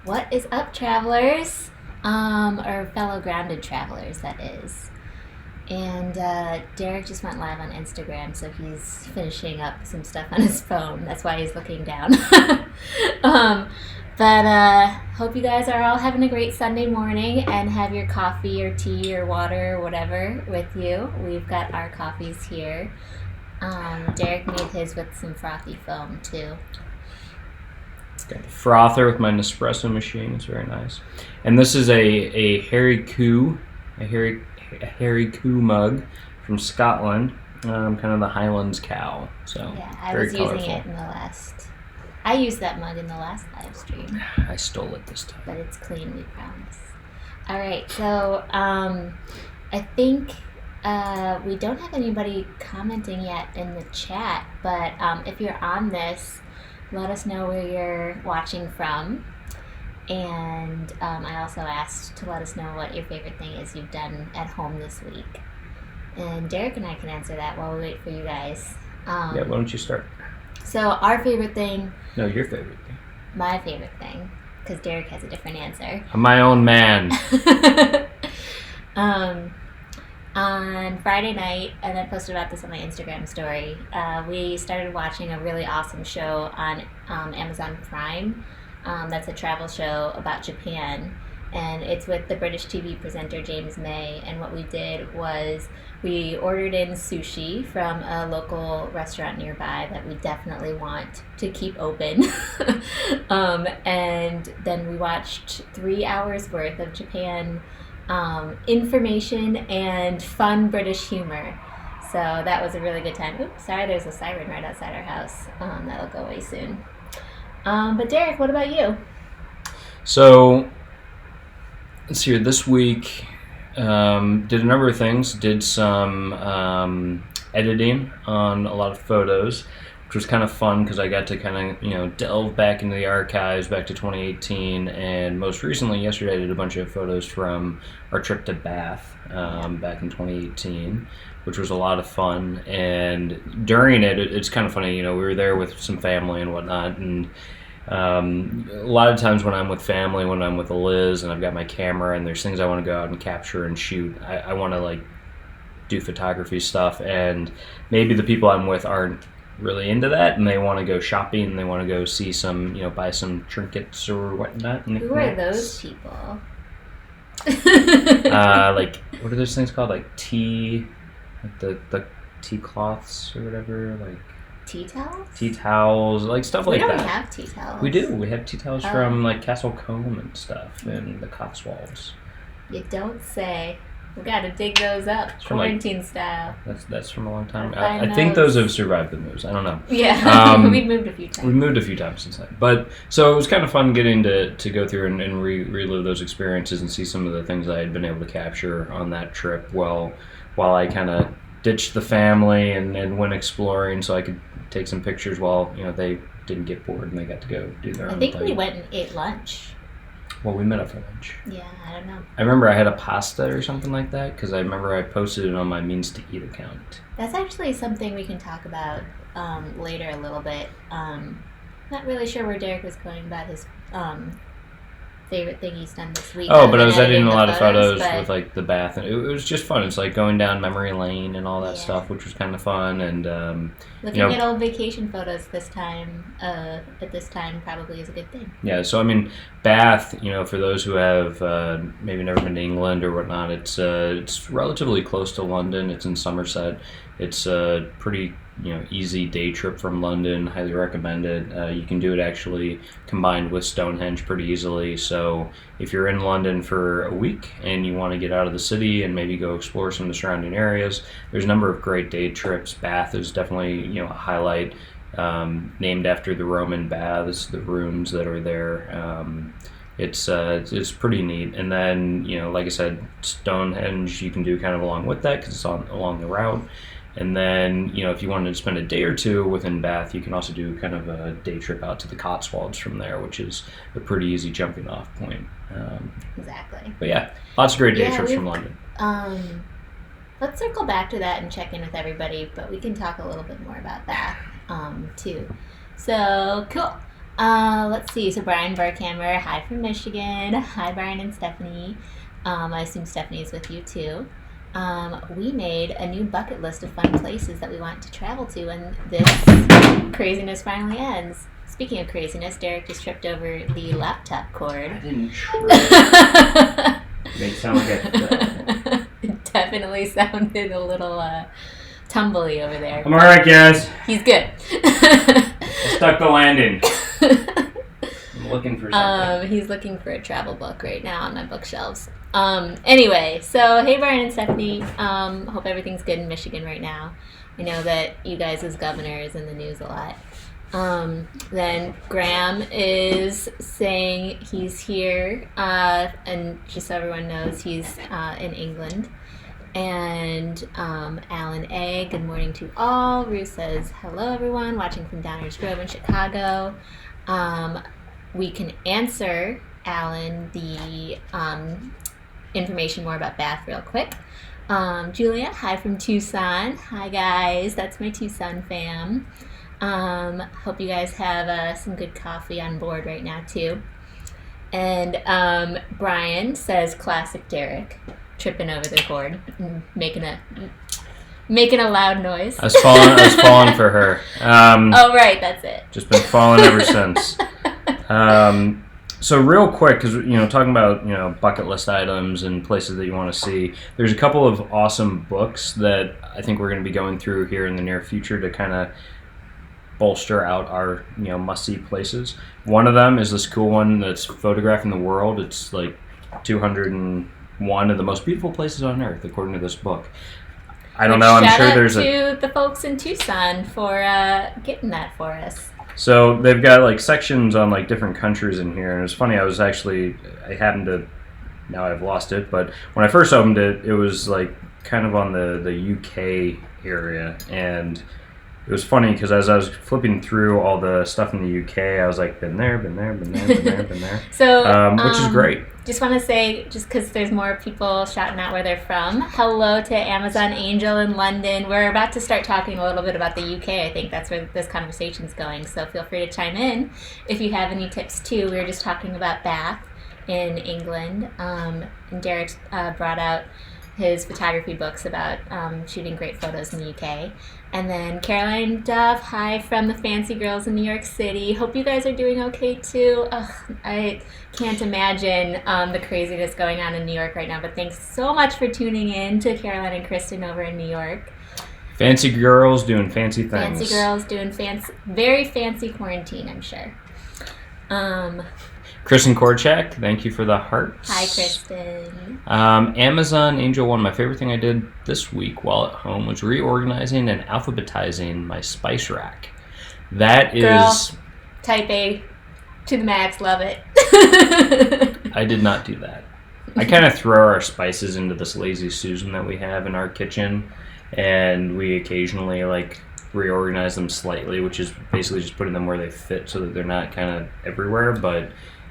What is up, travelers? Or fellow grounded travelers, that is. And Derek just went live on Instagram, so he's finishing up some stuff on his phone. That's why he's looking down. But hope you guys are all having a great Sunday morning and have your coffee or tea or water or whatever with you. We've got our coffees here. Derek made his with some frothy foam, too. Got the frother with my Nespresso machine. It's very nice. And this is a Harry Coo mug from Scotland, kind of the Highlands cow. So yeah, I very was colorful. using it in the last. I used that mug in the last live stream. I stole it this time. But it's clean, we promise. All right, so I think we don't have anybody commenting yet in the chat, but if you're on this, let us know where you're watching from. And I also asked to let us know what your favorite thing is you've done at home this week. And Derek and I can answer that while we wait for you guys. Yeah, why don't you start? So our favorite thing... No, your favorite thing. My favorite thing, because Derek has a different answer. I'm my own man. On Friday night, and I posted about this on my Instagram story, we started watching a really awesome show on Amazon Prime. That's a travel show about Japan, and it's with the British TV presenter James May. And what we did was we ordered in sushi from a local restaurant nearby that we definitely want to keep open. And then we watched 3 hours worth of Japan information and fun British humor. So that was a really good time. Oops, sorry, there's a siren right outside our house. That'll go away soon. But Derek, what about you? So, let's see here. This week, did a number of things. Did some editing on a lot of photos, which was kind of fun because I got to kind of, delve back into the archives back to 2018. And most recently, yesterday, I did a bunch of photos from our trip to Bath back in 2018. Which was a lot of fun, and during it, it's kind of funny, we were there with some family and whatnot, and a lot of times when I'm with family, when I'm with Eliz, and I've got my camera, and there's things I want to go out and capture and shoot, I want to, do photography stuff, and maybe the people I'm with aren't really into that, and they want to go shopping, and they want to go see some, buy some trinkets or whatnot. Who are those people? What are those things called? Tea... the tea cloths or whatever, tea towels? Tea towels, stuff like that. We don't have tea towels. We do. We have tea towels from Castle Combe and stuff and the Cotswolds. You don't say. We gotta dig those up, quarantine style. That's from a long time. I think those have survived the moves. I don't know. Yeah, we've moved a few times. We've moved a few times since then. But so it was kind of fun getting to go through and relive those experiences and see some of the things I had been able to capture on that trip while I kind of ditched the family and went exploring so I could take some pictures while they didn't get bored and they got to go do their own thing. I think we went and ate lunch. Well, we met up for lunch. Yeah, I don't know. I remember I had a pasta or something like that because I remember I posted it on my Means to Eat account. That's actually something we can talk about later a little bit. Not really sure where Derek was going about his favorite thing he's done this week. Oh, but I was editing a lot of photos with the bath, and it was just fun. It's going down memory lane and all that stuff, which was kind of fun. And looking at old vacation photos this time, at this time, probably is a good thing. Yeah, so Bath, for those who have maybe never been to England or whatnot, it's relatively close to London. It's in Somerset. It's a pretty easy day trip from London. Highly recommend it. You can do it actually combined with Stonehenge pretty easily. So if you're in London for a week and you want to get out of the city and maybe go explore some of the surrounding areas, there's a number of great day trips. Bath is definitely a highlight. Named after the Roman baths, the rooms that are there. It's pretty neat. And then like I said, Stonehenge you can do kind of along with that because it's along the route. And then, if you wanted to spend a day or two within Bath, you can also do kind of a day trip out to the Cotswolds from there, which is a pretty easy jumping off point. Exactly. But yeah, lots of great day trips from London. Let's circle back to that and check in with everybody, but we can talk a little bit more about that too. So, cool. Let's see. So Brian Barkhammer, hi from Michigan. Hi, Brian and Stephanie. I assume Stephanie is with you too. We made a new bucket list of fun places that we want to travel to when this craziness finally ends. Speaking of craziness, Derek just tripped over the laptop cord. I didn't trip. It made it sound like I It definitely sounded a little tumbly over there. I'm alright, guys. He's good. I stuck the landing. I'm looking for something. He's looking for a travel book right now on my bookshelves. Anyway, so hey Brian and Stephanie. Hope everything's good in Michigan right now. I know that you guys as governor is in the news a lot. Then Graham is saying he's here, and just so everyone knows, he's in England. And Alan A, good morning to all. Ruth says, hello everyone, watching from Downers Grove in Chicago. We can answer Alan the information more about Bath real quick. Julia, hi from Tucson. Hi guys, that's my Tucson fam. Hope you guys have some good coffee on board right now too. And Brian says, classic Derek, tripping over the cord, making a loud noise. I was falling for her. Oh right, that's it. Just been falling ever since. So real quick, because talking about bucket list items and places that you want to see, there's a couple of awesome books that I think we're going to be going through here in the near future to kind of bolster out our must-see places. One of them is this cool one that's photographing the world. It's like 201 of the most beautiful places on earth, according to this book. I don't know. I'm sure there's to the folks in Tucson for getting that for us. So they've got like sections on like different countries in here, and it's funny. I happened to, now I've lost it, but when I first opened it, it was like kind of on the UK area, and it was funny because as I was flipping through all the stuff in the UK, I was like, been there. So, which is great. Just want to say, just because there's more people shouting out where they're from, hello to Amazon Angel in London. We're about to start talking a little bit about the UK. I think that's where this conversation's going. So feel free to chime in if you have any tips too. We were just talking about Bath in England, and Derek brought out his photography books about shooting great photos in the UK. And then Caroline Duff, hi from the Fancy Girls in New York City. Hope you guys are doing okay too. I can't imagine the craziness going on in New York right now, but thanks so much for tuning in to Caroline and Kristen over in New York. Fancy girls doing fancy things. Fancy girls doing very fancy quarantine, I'm sure. Kristen Korchak, thank you for the hearts. Hi, Kristen. Amazon Angel One. My favorite thing I did this week while at home was reorganizing and alphabetizing my spice rack. That Girl, is type A to the max. Love it. I did not do that. I kind of throw our spices into this Lazy Susan that we have in our kitchen, and we occasionally reorganize them slightly, which is basically just putting them where they fit so that they're not kind of everywhere, but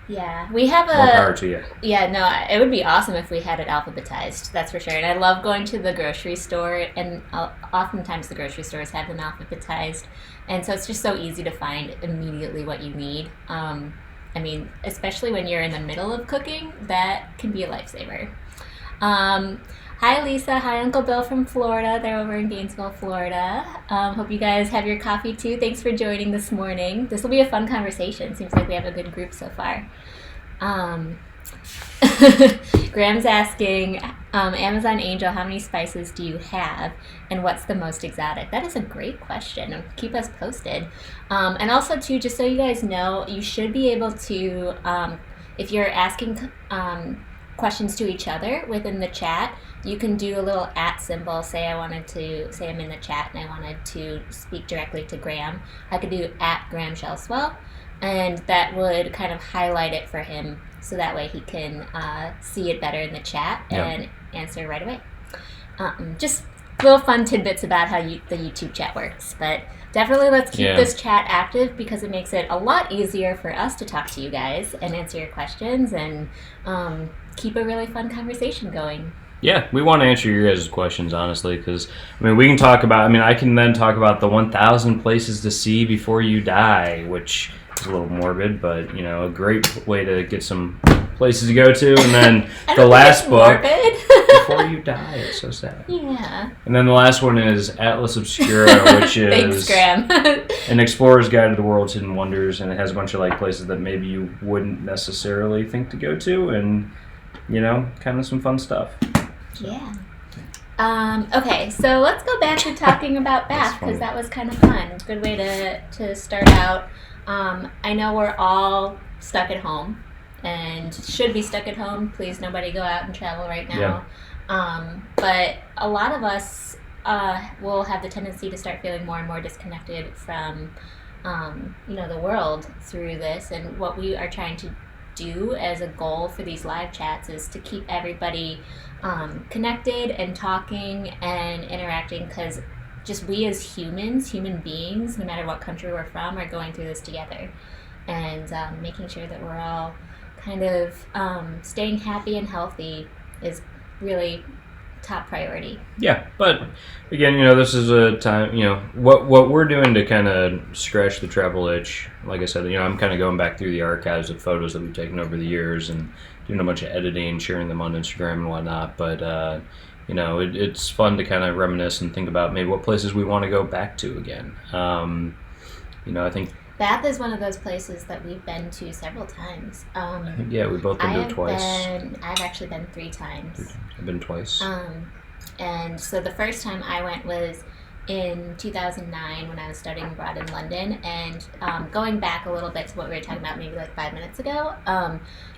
yeah, we have more power to you. Yeah, no, it would be awesome if we had it alphabetized, that's for sure. And I love going to the grocery store, and oftentimes the grocery stores have them alphabetized, and so it's just so easy to find immediately what you need. I mean, especially when you're in the middle of cooking, that can be a lifesaver. Hi Lisa, hi Uncle Bill from Florida. They're over in Gainesville, Florida. Hope you guys have your coffee too. Thanks for joining this morning. This will be a fun conversation. Seems like we have a good group so far. Graham's asking, Amazon Angel, how many spices do you have and what's the most exotic? That is a great question. Keep us posted. And also too, just so you guys know, you should be able to, if you're asking questions to each other within the chat, you can do a little @ symbol. Say I'm in the chat and I wanted to speak directly to Graham. I could do @Graham Shelswell, and that would kind of highlight it for him, so that way he can see it better in the chat and answer right away. Just little fun tidbits about how the YouTube chat works, but definitely let's keep this chat active because it makes it a lot easier for us to talk to you guys and answer your questions and keep a really fun conversation going. Yeah, we want to answer your guys' questions, honestly, because, we can talk about, I can then talk about the 1,000 places to see before you die, which is a little morbid, but a great way to get some places to go to. And then the last book, Before You Die. It's so sad. Yeah. And then the last one is Atlas Obscura, which is Thanks, Graham. an explorer's guide to the world's hidden wonders, and it has a bunch of like places that maybe you wouldn't necessarily think to go to, and kind of some fun stuff. So. Yeah. Okay, so let's go back to talking about Bath, because that was kind of fun. Good way to start out. I know we're all stuck at home and should be stuck at home. Please, nobody go out and travel right now. Yeah. But a lot of us will have the tendency to start feeling more and more disconnected from the world through this. And what we are trying to do as a goal for these live chats is to keep everybody connected and talking and interacting, because just we as human beings, no matter what country we're from, are going through this together, and making sure that we're all kind of staying happy and healthy is really top priority. Yeah, but again, this is a time, what we're doing to kind of scratch the travel itch. Like I said, I'm kind of going back through the archives of photos that we've taken over the years and doing a bunch of editing, sharing them on Instagram and whatnot. But it's fun to kind of reminisce and think about maybe what places we want to go back to again. I think Bath is one of those places that we've been to several times. We've both been to it twice. I've actually been 3 times. I've been twice. And so the first time I went was in 2009 when I was studying abroad in London. And going back a little bit to what we were talking about maybe like 5 minutes ago,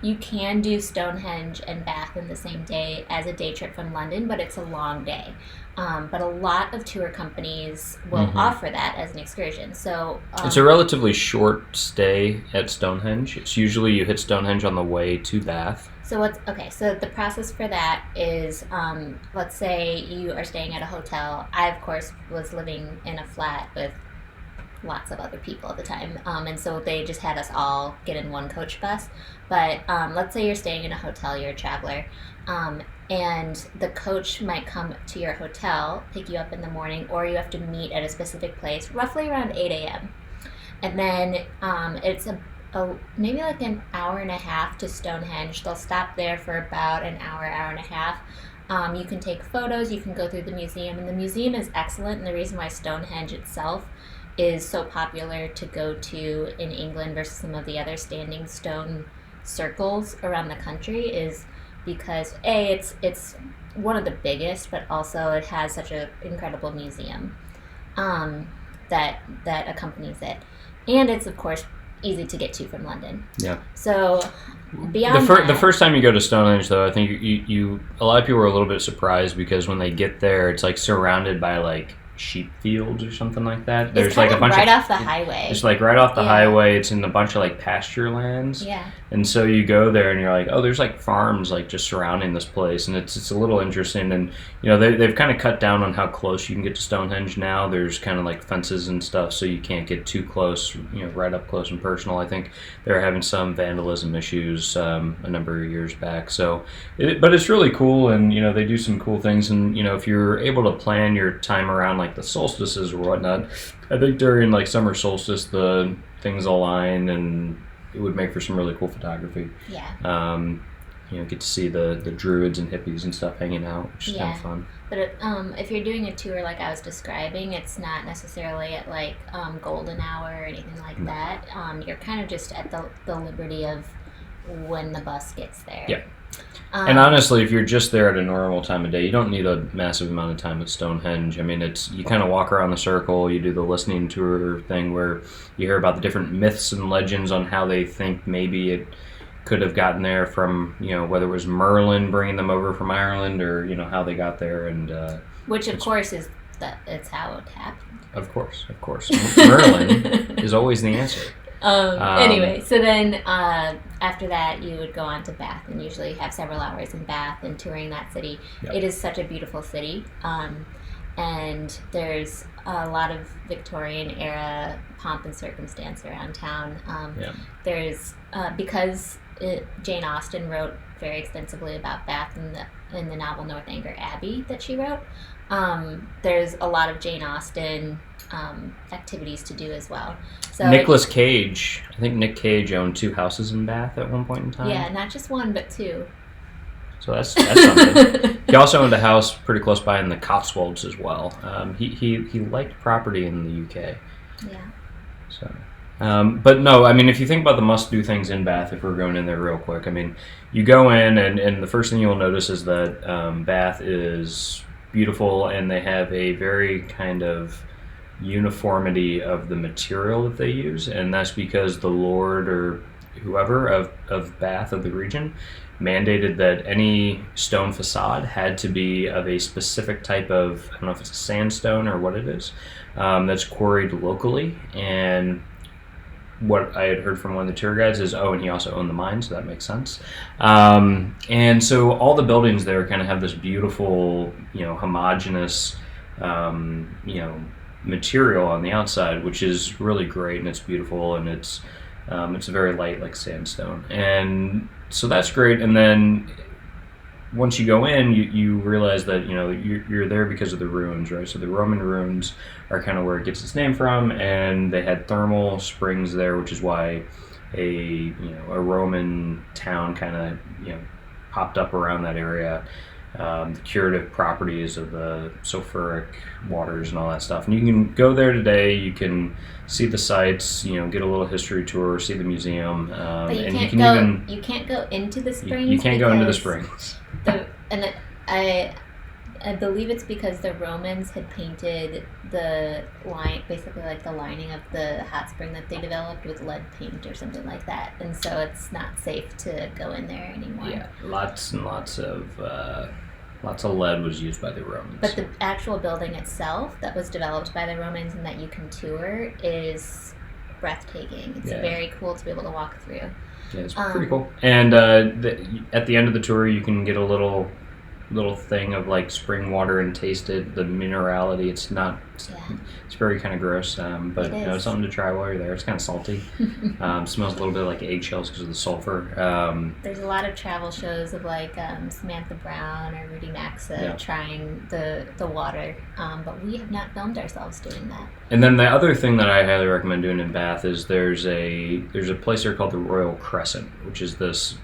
you can do Stonehenge and Bath in the same day as a day trip from London, but it's a long day. But a lot of tour companies will offer that as an excursion. So it's a relatively short stay at Stonehenge. It's usually you hit Stonehenge on the way to Bath. So so the process for that is, let's say you are staying at a hotel. I, of course, was living in a flat with lots of other people at the time. And so they just had us all get in one coach bus. But let's say you're staying in a hotel, you're a traveler. And the coach might come to your hotel, pick you up in the morning, or you have to meet at a specific place roughly around 8 a.m. And then it's maybe like an hour and a half to Stonehenge. They'll stop there for about an hour and a half. You can take photos, you can go through the museum, and the museum is excellent. And the reason why Stonehenge itself is so popular to go to in England versus some of the other standing stone circles around the country is because it's one of the biggest, but also it has such an incredible museum that accompanies it, and it's of course easy to get to from London. Yeah. So beyond the first time you go to Stonehenge, though, I think you a lot of people are a little bit surprised because when they get there, it's like surrounded by like sheep fields or something like that. There's it's like a bunch right of off the highway. It's like right off the highway. It's in a bunch of like pasture lands. Yeah. And so you go there and you're like, oh, there's like farms like just surrounding this place, and it's a little interesting. And they've kind of cut down on how close you can get to Stonehenge now. There's kind of like fences and stuff, so you can't get too close, right up close and personal. I think they're having some vandalism issues a number of years back. So, but it's really cool, and they do some cool things. And if you're able to plan your time around like the solstices or whatnot, I think during like summer solstice the things align and it would make for some really cool photography. Yeah. Get to see the druids and hippies and stuff hanging out, which is kind of fun. But if you're doing a tour like I was describing, it's not necessarily at like golden hour or anything like that. You're kind of just at the liberty of when the bus gets there. Yeah. And honestly, if you're just there at a normal time of day, you don't need a massive amount of time at Stonehenge. I mean, you kind of walk around the circle, you do the listening tour thing where you hear about the different myths and legends on how they think maybe it could have gotten there from, whether it was Merlin bringing them over from Ireland or, how they got there. And which, of course, it's how it happened. Of course. Merlin is always the answer. Anyway, so then after that, you would go on to Bath and usually have several hours in Bath and touring that city. Yep. It is such a beautiful city, and there's a lot of Victorian era pomp and circumstance around town. There's because Jane Austen wrote very extensively about Bath in the novel Northanger Abbey that she wrote. There's a lot of Jane Austen activities to do as well. So Nicolas Cage, I think Nick Cage owned 2 houses in Bath at one point in time. Yeah, not just 1, but 2. So that's something. He also owned a house pretty close by in the Cotswolds as well. He liked property in the UK. Yeah. So, but no, I mean, if you think about the must-do things in Bath, if we're going in there real quick, I mean, you go in and the first thing you'll notice is that Bath is beautiful, and they have a very kind of uniformity of the material that they use, and that's because the lord or whoever of Bath, of the region, mandated that any stone facade had to be of a specific type of, I don't know if it's a sandstone or what it is, that's quarried locally. And what I had heard from one of the tour guides is, and he also owned the mine, so that makes sense. And so all the buildings there kind of have this beautiful, homogeneous, material on the outside, which is really great, and it's beautiful, and it's very light, like sandstone, and so that's great. And then once you go in, you realize that you're there because of the ruins, right? So the Roman ruins are kind of where it gets its name from, and they had thermal springs there, which is why a Roman town kind of popped up around that area. The curative properties of the sulfuric waters and all that stuff. And you can go there today. You can see the sites. Get a little history tour, see the museum. But and you can't go into the springs. You can't go into the springs. I believe it's because the Romans had painted the line, basically like the lining of the hot spring that they developed with lead paint or something like that, and so it's not safe to go in there anymore. Yeah, lots and lots of lead was used by the Romans. But the actual building itself that was developed by the Romans and that you can tour is breathtaking. It's very cool to be able to walk through. Yeah, it's pretty cool. And at the end of the tour, you can get a little thing of like spring water and taste it, the minerality. It's very kind of gross, but it's something to try while you're there. It's kind of salty. Smells a little bit like eggshells because of the sulfur. There's a lot of travel shows of like Samantha Brown or Rudy Maxa trying the water, but we have not filmed ourselves doing that. And then the other thing that I highly recommend doing in Bath is there's a place there called the Royal Crescent, which is this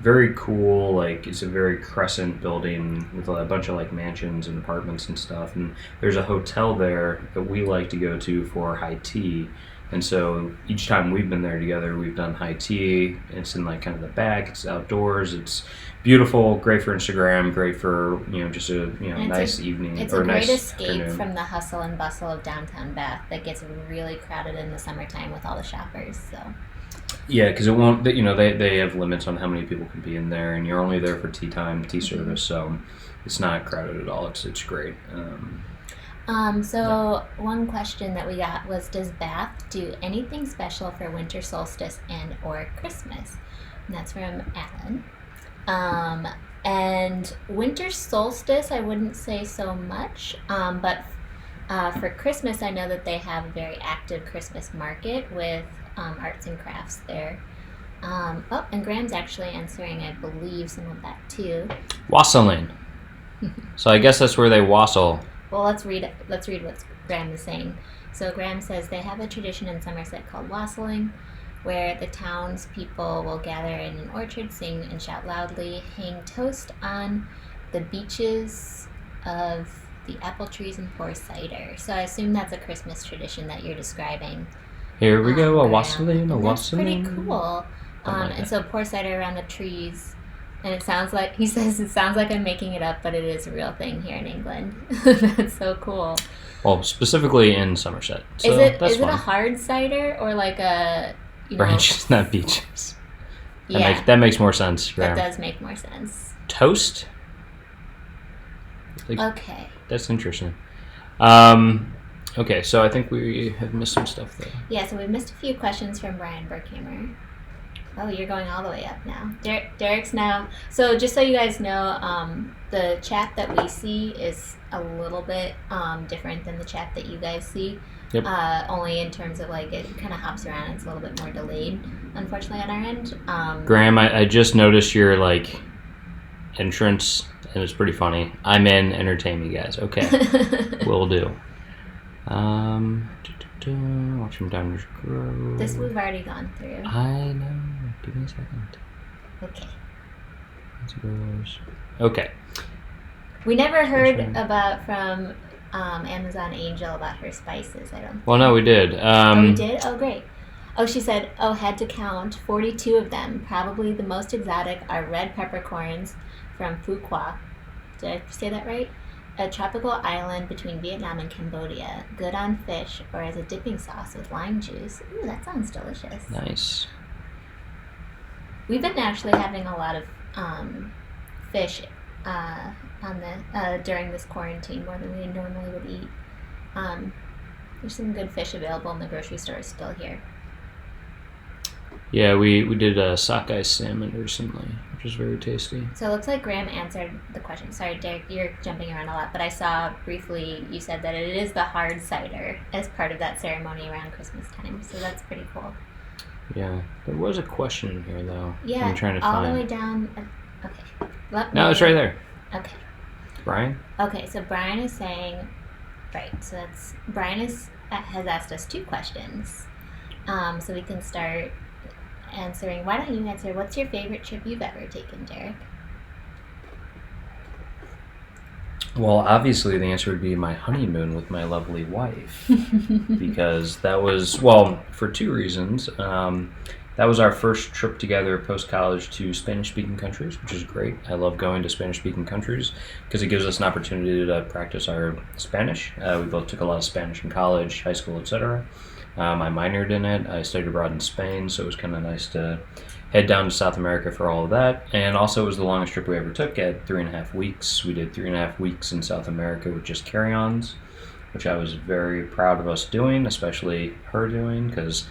very cool, like it's a very crescent building with a bunch of like mansions and apartments and stuff, and there's a hotel there that we like to go to for high tea. And so each time we've been there together, we've done high tea. It's in like kind of the back, it's outdoors, it's beautiful, great for Instagram, great for just a nice evening. It's or a great nice escape afternoon. From the hustle and bustle of downtown Bath that gets really crowded in the summertime with all the shoppers. So yeah, because it won't. They have limits on how many people can be in there, and you're only there for tea time, tea service, so it's not crowded at all. It's great. One question that we got was, does Bath do anything special for winter solstice and or Christmas? And that's from Alan. And winter solstice, I wouldn't say so much, but for Christmas, I know that they have a very active Christmas market with arts and crafts there. And Graham's actually answering, I believe, some of that too. Wassailing. So I guess that's where they wassail. Well, let's read what Graham is saying. So Graham says they have a tradition in Somerset called wassailing, where the townspeople will gather in an orchard, sing and shout loudly, hang toast on the beeches of the apple trees, and pour cider. So I assume that's a Christmas tradition that you're describing. Here we go, a wassailing, That's pretty cool. And so pour cider around the trees. And it sounds like, he says, it sounds like I'm making it up, but it is a real thing here in England. That's so cool. Well, specifically in Somerset. So is it fun. a hard cider or like a branches, not beaches? Yeah, that makes more sense. Graham. That does make more sense. Toast. Okay. That's interesting. Okay, so I think we have missed some stuff there. Yeah, so we've missed a few questions from Brian Berkhammer. Oh, you're going all the way up now. Derek's now. So just so you guys know, the chat that we see is a little bit different than the chat that you guys see. Yep. Only in terms of like it kind of hops around. It's a little bit more delayed, unfortunately, on our end. Graham, I just noticed your like entrance, and it's pretty funny. I'm in. Entertain me, guys. Okay, will do. Watch him damage grow. This we've already gone through. I know. Give me a second. Okay. Okay. We never heard from Amazon Angel about her spices. I don't think. Well, no, we did. Oh, we did? Oh, great. Oh, she said, had to count 42 of them. Probably the most exotic are red peppercorns from Phu Quoc. Did I say that right? A tropical island between Vietnam and Cambodia. Good on fish or as a dipping sauce with lime juice. Ooh, that sounds delicious. Nice. We've been actually having a lot of fish during this quarantine, more than we normally would eat. There's some good fish available in the grocery store still here. Yeah, we did a sockeye salmon recently, which was very tasty. So it looks like Graham answered the question. Sorry, Derek, you're jumping around a lot, but I saw briefly you said that it is the hard cider as part of that ceremony around Christmas time. So that's pretty cool. Yeah, there was a question in here though. Yeah, I'm trying to all find. the way down. Okay. No, it's right there. Okay. Brian? Okay, so Brian is saying, right, so that's, Brian has asked us 2 questions. So we can start answering. Why don't you answer, what's your favorite trip you've ever taken, Derek? Well, obviously the answer would be my honeymoon with my lovely wife. Because that was, well, for 2 reasons. That was our first trip together post-college to Spanish-speaking countries, which is great. I love going to Spanish-speaking countries because it gives us an opportunity to practice our Spanish. We both took a lot of Spanish in college, high school, etc. I minored in it. I studied abroad in Spain, so it was kind of nice to head down to South America for all of that. And also it was the longest trip we ever took at 3.5 weeks. We did 3.5 weeks in South America with just carry-ons, which I was very proud of us doing, especially her doing, because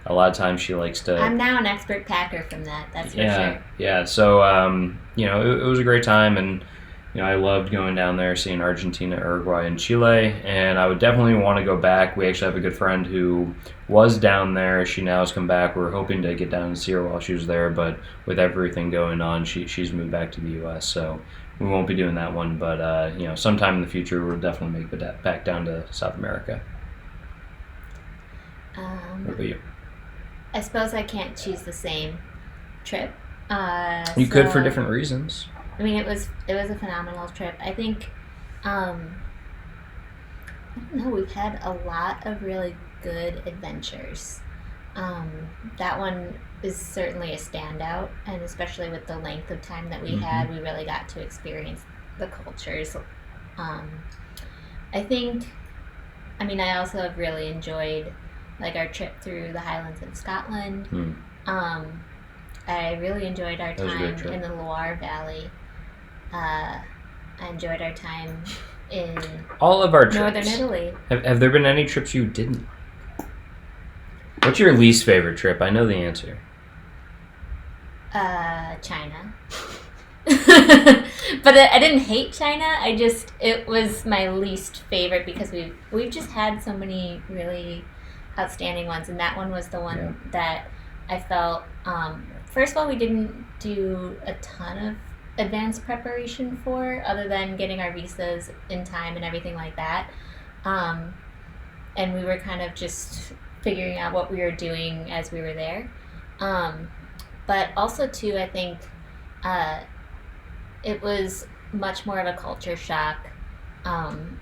a lot of times she likes to... I'm now an expert packer from that, that's for sure. Yeah, so, it was a great time, and, I loved going down there, seeing Argentina, Uruguay, and Chile, and I would definitely want to go back. We actually have a good friend who was down there. She now has come back. We were hoping to get down and see her while she was there, but with everything going on, she's moved back to the U.S., so we won't be doing that one, but, sometime in the future, we'll definitely make it back down to South America. What about you? I suppose I can't choose the same trip. You could for different reasons. I mean, it was a phenomenal trip. I think, I don't know, we've had a lot of really good adventures. That one is certainly a standout, and especially with the length of time that we had, we really got to experience the cultures. I also have really enjoyed like our trip through the Highlands of Scotland. I really enjoyed our time in the Loire Valley. I enjoyed our time in all of our trips. Northern Italy. Have there been any trips you didn't? What's your least favorite trip? I know the answer. China. But I didn't hate China. It was my least favorite because we've just had so many really outstanding ones, and that one was the one that I felt, first of all, we didn't do a ton of advanced preparation for, other than getting our visas in time and everything like that, and we were kind of just figuring out what we were doing as we were there, but also too, I think it was much more of a culture shock.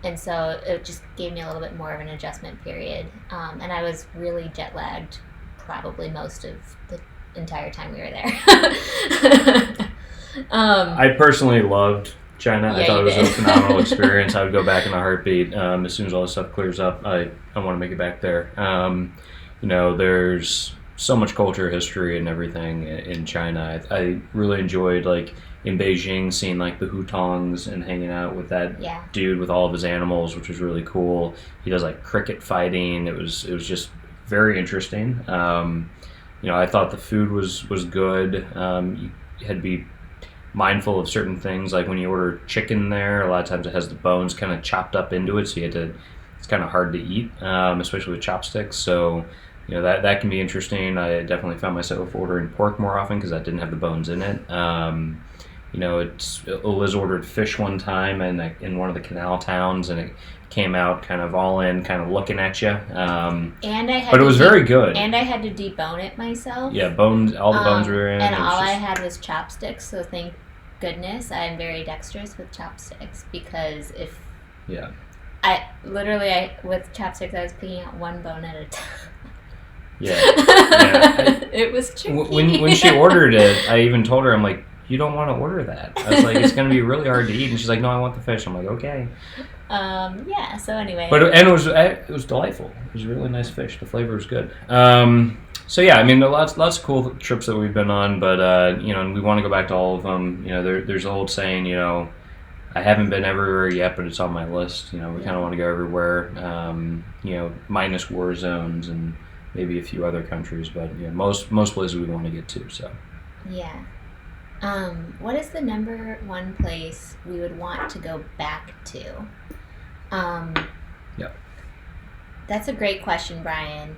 And so it just gave me a little bit more of an adjustment period. And I was really jet lagged probably most of the entire time we were there. I personally loved China. Yeah, I thought it was did. a phenomenal experience. I would go back in a heartbeat. As soon as all this stuff clears up, I want to make it back there. There's so much culture, history, and everything in China. I really enjoyed, like, in Beijing, seeing like the hutongs and hanging out with that dude with all of his animals, which was really cool. He does like cricket fighting. It was just very interesting. I thought the food was good. You had to be mindful of certain things, like when you order chicken there, a lot of times it has the bones kind of chopped up into it, so you had to it's kind of hard to eat, especially with chopsticks. So, that can be interesting. I definitely found myself ordering pork more often because that didn't have the bones in it. Eliz ordered fish one time in one of the canal towns, and it came out kind of all in, kind of looking at you. But it was very good. And I had to debone it myself. Yeah, bones. All the bones were in. And all I had was chopsticks. So thank goodness I'm very dexterous with chopsticks, because with chopsticks I was picking out one bone at a time. Yeah. It was tricky. When she ordered it, I even told her, I'm like, you don't want to order that. I was like, it's going to be really hard to eat. And she's like, no, I want the fish. I'm like, okay. So anyway. It was delightful. It was a really nice fish. The flavor was good. So yeah, I mean, lots of cool trips that we've been on, but and we want to go back to all of them. There's an old saying, I haven't been everywhere yet, but it's on my list. We kind of want to go everywhere. Minus war zones and maybe a few other countries, but most places we want to get to. So. Yeah. What is the number one place we would want to go back to? Yep. That's a great question, Brian.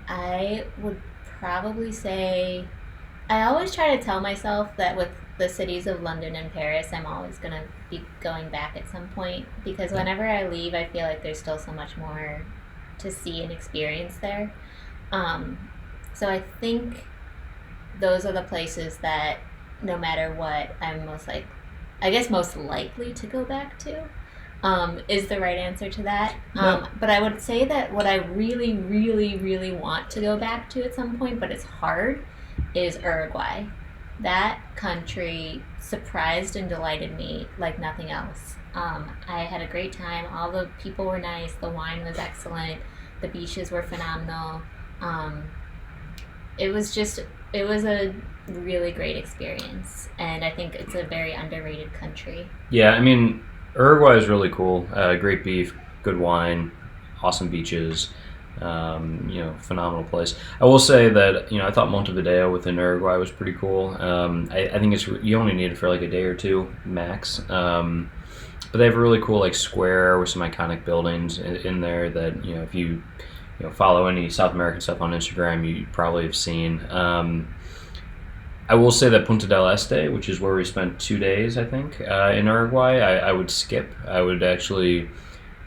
I would probably say, I always try to tell myself that with the cities of London and Paris, I'm always going to be going back at some point, because whenever I leave, I feel like there's still so much more to see and experience there. So I think those are the places that, no matter what, I'm most likely to go back to. Is the right answer to that. No. But I would say that what I really, really, really want to go back to at some point, but it's hard, is Uruguay. That country surprised and delighted me like nothing else. I had a great time. All the people were nice. The wine was excellent. The beaches were phenomenal. It was a really great experience, and I think it's a very underrated country. Yeah, I mean, Uruguay is really cool. Great beef, good wine, awesome beaches, phenomenal place. I will say that, I thought Montevideo within Uruguay was pretty cool. I think you only need it for like a day or two max. But they have a really cool like square with some iconic buildings in there that, if you follow any South American stuff on Instagram, you probably have seen. I will say that Punta del Este, which is where we spent 2 days, I think, in Uruguay, I would skip. I would actually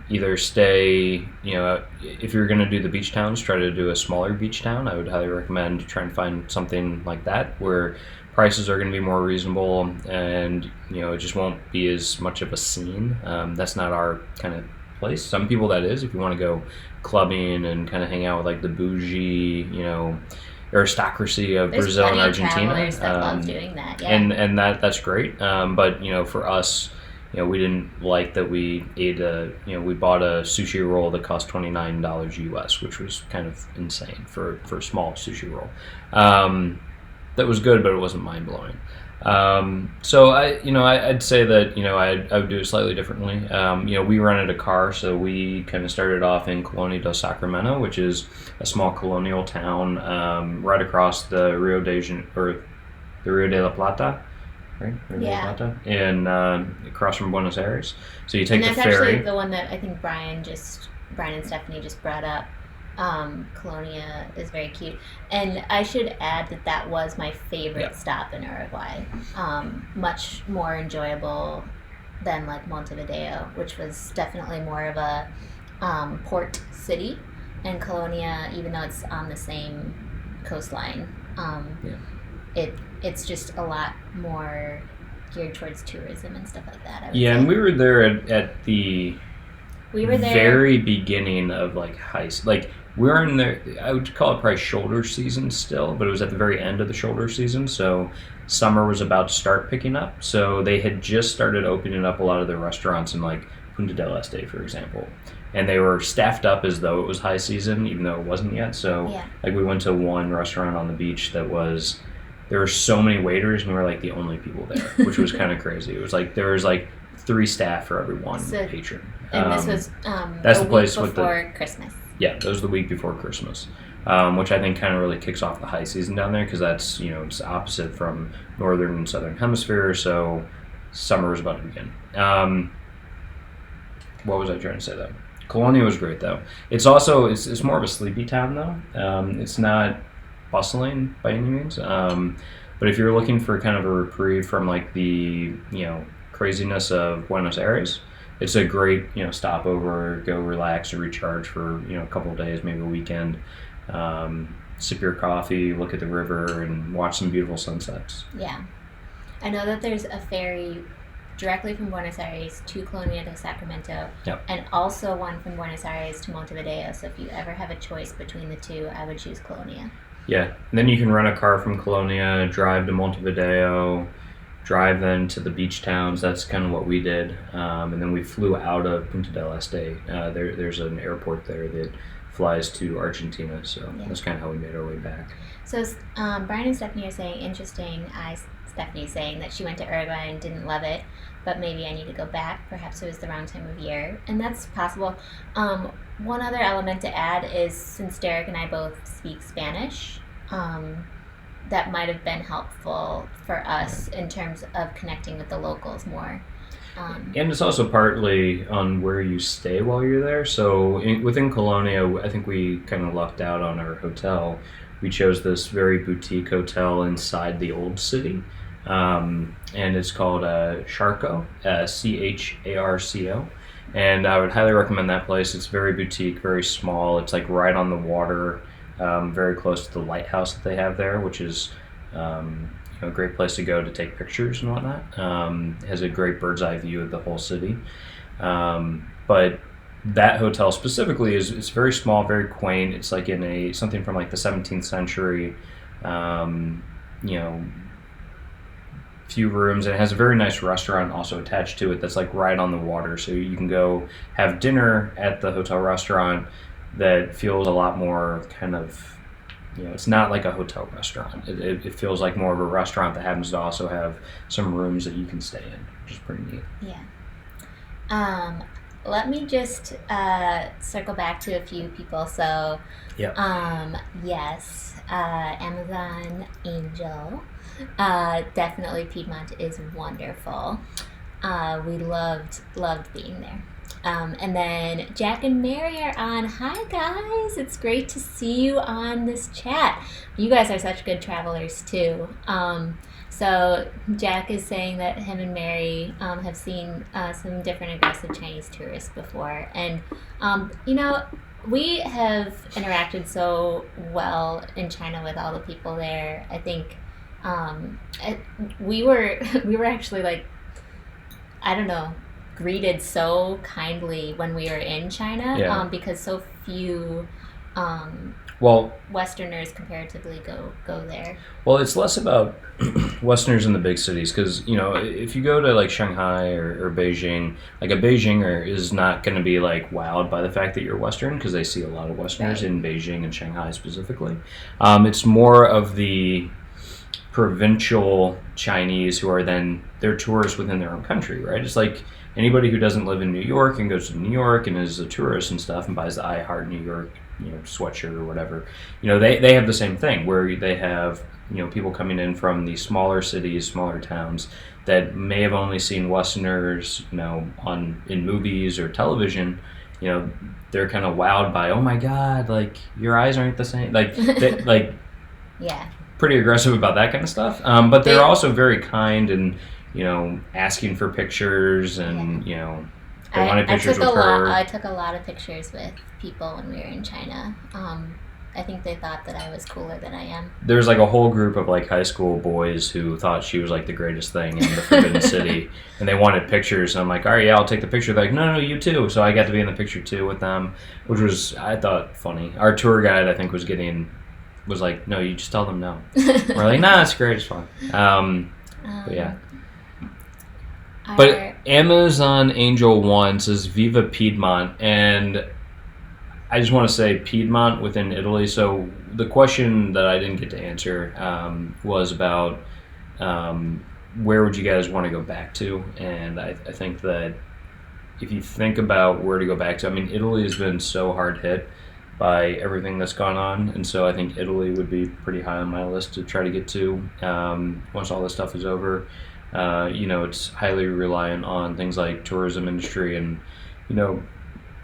either stay, if you're going to do the beach towns, try to do a smaller beach town. I would highly recommend try and find something like that where prices are going to be more reasonable, and, it just won't be as much of a scene. That's not our kind of place. Some people that is, if you want to go clubbing and kind of hang out with like the bougie, aristocracy of There's Brazil and Argentina. That love doing that, yeah. And that's great. But for us, we didn't like that we ate we bought a sushi roll that cost $29 US, which was kind of insane for a small sushi roll. That was good, but it wasn't mind blowing. So I'd say that, I would do it slightly differently. We rented a car, so we kind of started off in Colonia del Sacramento, which is a small colonial town, right across the Rio de la Plata, right? Rio de la Plata, and across from Buenos Aires. So you take the ferry. And that's actually the one that I think Brian and Stephanie just brought up. Colonia is very cute, and I should add that was my favorite stop in Uruguay. Much more enjoyable than like Montevideo, which was definitely more of a port city, and Colonia, even though it's on the same coastline, it's just a lot more geared towards tourism and stuff like that. And we were there at the very beginning of like we were in there, I would call it probably shoulder season still, but it was at the very end of the shoulder season, so summer was about to start picking up. So they had just started opening up a lot of their restaurants in like Punta del Este, for example, and they were staffed up as though it was high season, even though it wasn't yet. So like we went to one restaurant on the beach that there were so many waiters, and we were like the only people there, which was kind of crazy. It was like there was like 3 staff for every one patron. And this was that's the place before Christmas. Yeah, that was the week before Christmas, which I think kind of really kicks off the high season down there, because that's, it's opposite from northern and southern hemisphere, so summer is about to begin. What was I trying to say though? Colonia was great though. It's also it's more of a sleepy town though. It's not bustling by any means. But if you're looking for kind of a reprieve from like the craziness of Buenos Aires, it's a great stopover, go relax or recharge for a couple of days, maybe a weekend. Sip your coffee, look at the river, and watch some beautiful sunsets. Yeah. I know that there's a ferry directly from Buenos Aires to Colonia to Sacramento, Yep. and also one from Buenos Aires to Montevideo. So if you ever have a choice between the two, I would choose Colonia. Yeah, and then you can rent a car from Colonia, drive to Montevideo, drive then to the beach towns. That's kind of what we did, and then we flew out of Punta del Este. There's an airport there that flies to Argentina, so that's kind of how we made our way back. So Brian and Stephanie are saying, interesting. Stephanie's saying that she went to Uruguay and didn't love it, but maybe I need to go back. Perhaps it was the wrong time of year, and that's possible. One other element to add is, since Derek and I both speak Spanish, that might have been helpful for us in terms of connecting with the locals more. And it's also partly on where you stay while you're there. So within Colonia, I think we kind of lucked out on our hotel. We chose this very boutique hotel inside the old city. And it's called Charco, Charco. And I would highly recommend that place. It's very boutique, very small. It's like right on the water, very close to the lighthouse that they have there, which is a great place to go to take pictures and whatnot. It has a great bird's eye view of the whole city. But that hotel specifically it's very small, very quaint. It's like in something from like the 17th century, few rooms, and it has a very nice restaurant also attached to it that's like right on the water, so you can go have dinner at the hotel restaurant that feels a lot more kind of, it's not like a hotel restaurant. It feels like more of a restaurant that happens to also have some rooms that you can stay in, which is pretty neat. Yeah. Let me just circle back to a few people. So, yep. Yes, Amazon Angel. Definitely Piedmont is wonderful. We loved being there. And then Jack and Mary are on. Hi guys, it's great to see you on this chat. You guys are such good travelers too. So Jack is saying that him and Mary have seen some different aggressive Chinese tourists before, and we have interacted so well in China with all the people there. I think we were actually, like, I don't know, greeted so kindly when we were in China, because so few Westerners comparatively go there. Well, it's less about Westerners in the big cities, because if you go to like Shanghai or Beijing, like a Beijinger is not going to be like wowed by the fact that you're Western, because they see a lot of Westerners in Beijing and Shanghai specifically. It's more of the provincial Chinese who are then, they're tourists within their own country, right? It's like anybody who doesn't live in New York and goes to New York and is a tourist and stuff and buys the I Heart New York sweatshirt or whatever, they have the same thing, where they have people coming in from the smaller cities, smaller towns that may have only seen Westerners in movies or television. They're kind of wowed by, oh my god, like your eyes aren't the same, like like yeah, pretty aggressive about that kind of stuff, but they're also very kind and asking for pictures, and they wanted pictures with her. I took a lot of pictures with people when we were in China. I think they thought that I was cooler than I am. There's like a whole group of like high school boys who thought she was like the greatest thing in the Forbidden City, and they wanted pictures. And I'm like, all right, yeah, I'll take the picture. They're like, no, you too. So I got to be in the picture too with them, which was, I thought, funny. Our tour guide, I think, was like, no, you just tell them no. We're like, nah, it's great, it's fun. But yeah. But Amazon Angel 1 says Viva Piedmont, and I just want to say Piedmont within Italy. So the question that I didn't get to answer was about where would you guys want to go back to? And I think that if you think about where to go back to, I mean, Italy has been so hard hit by everything that's gone on, and so I think Italy would be pretty high on my list to try to get to once all this stuff is over. It's highly reliant on things like tourism industry, and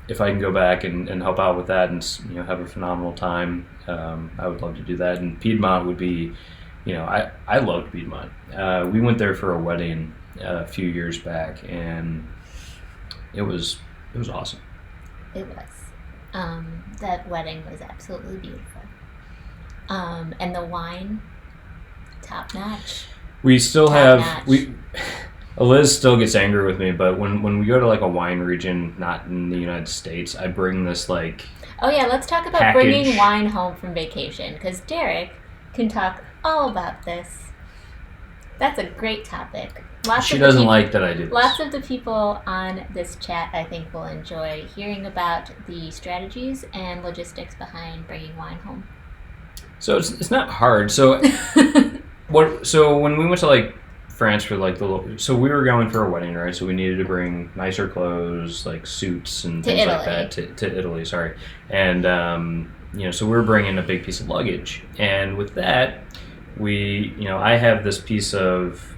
if I can go back and help out with that and have a phenomenal time, I would love to do that. And Piedmont would be, I loved Piedmont. We went there for a wedding a few years back, and it was awesome. It was. That wedding was absolutely beautiful. And the wine, top notch. We still Top have notch. Eliz still gets angry with me, but when we go to like a wine region, not in the United States, I bring this like Oh yeah, let's talk about package. bringing wine home from vacation, because Derek can talk all about this. That's a great topic. She doesn't like that I do this. Lots of the people on this chat, I think, will enjoy hearing about the strategies and logistics behind bringing wine home. So it's not hard. So So when we went to like France for like so we were going for a wedding, right? So we needed to bring nicer clothes, like suits and To things Italy. like that to Italy. Sorry, and so we were bringing a big piece of luggage, and with that, I have this piece of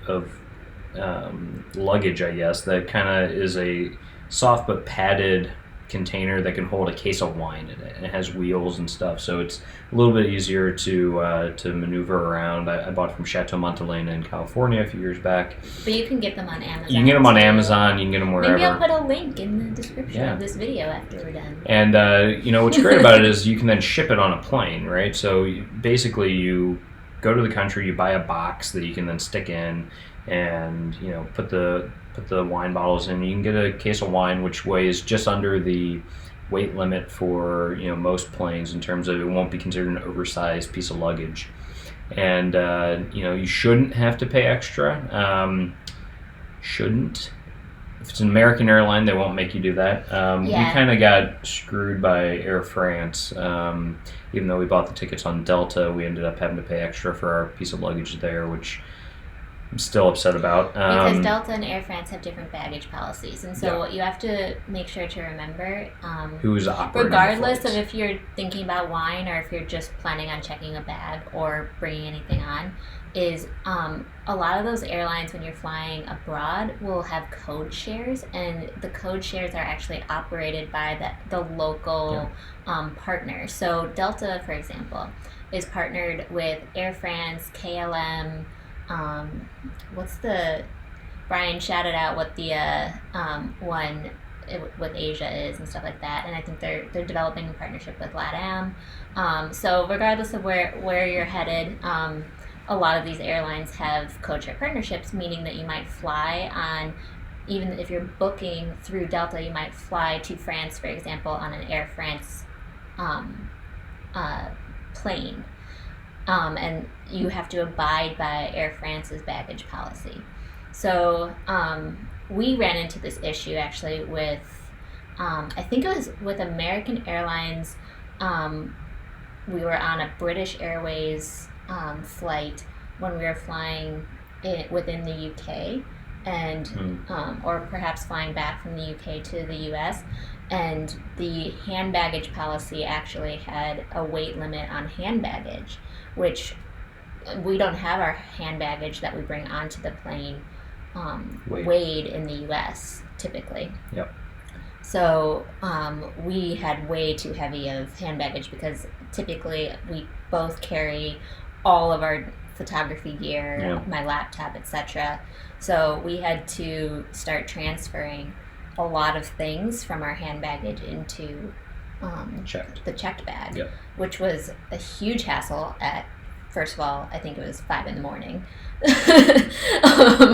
luggage, I guess, that kind of is a soft but padded container that can hold a case of wine in it, and it has wheels and stuff, so it's a little bit easier to maneuver around. I bought it from Chateau Montelena in California a few years back. But you can get them on Amazon. You can get them on Amazon. You can get them wherever. Maybe I'll put a link in the description of this video after we're done. And what's great about it is you can then ship it on a plane, right? So basically, you go to the country, you buy a box that you can then stick in, and put the wine bottles in. You can get a case of wine which weighs just under the weight limit for most planes, in terms of it won't be considered an oversized piece of luggage. And you shouldn't have to pay extra. Shouldn't. If it's an American airline, they won't make you do that. We kind of got screwed by Air France. Even though we bought the tickets on Delta, we ended up having to pay extra for our piece of luggage there, which I'm still upset about. Because Delta and Air France have different baggage policies, and so what you have to make sure to remember, who's operating regardless the of flights. if you're thinking about wine or if you're just planning on checking a bag or bringing anything on, is a lot of those airlines, when you're flying abroad, will have code shares, and the code shares are actually operated by the local partner. So Delta, for example, is partnered with Air France, KLM. Brian shouted out what the one with Asia is and stuff like that, and I think they're developing a partnership with LATAM. So regardless of where you're headed, a lot of these airlines have code-share partnerships, meaning that you might fly on, even if you're booking through Delta, you might fly to France, for example, on an Air France plane. And you have to abide by Air France's baggage policy. So we ran into this issue actually with, I think it was with American Airlines. We were on a British Airways flight when we were flying within the UK, and or perhaps flying back from the UK to the US. And the hand baggage policy actually had a weight limit on hand baggage, which we don't have our hand baggage that we bring onto the plane weighed in the US typically. Yep. So we had way too heavy of hand baggage, because typically we both carry all of our photography gear, my laptop, etc. So we had to start transferring a lot of things from our hand baggage into the checked bag, which was a huge hassle at, first of all, I think it was 5 a.m.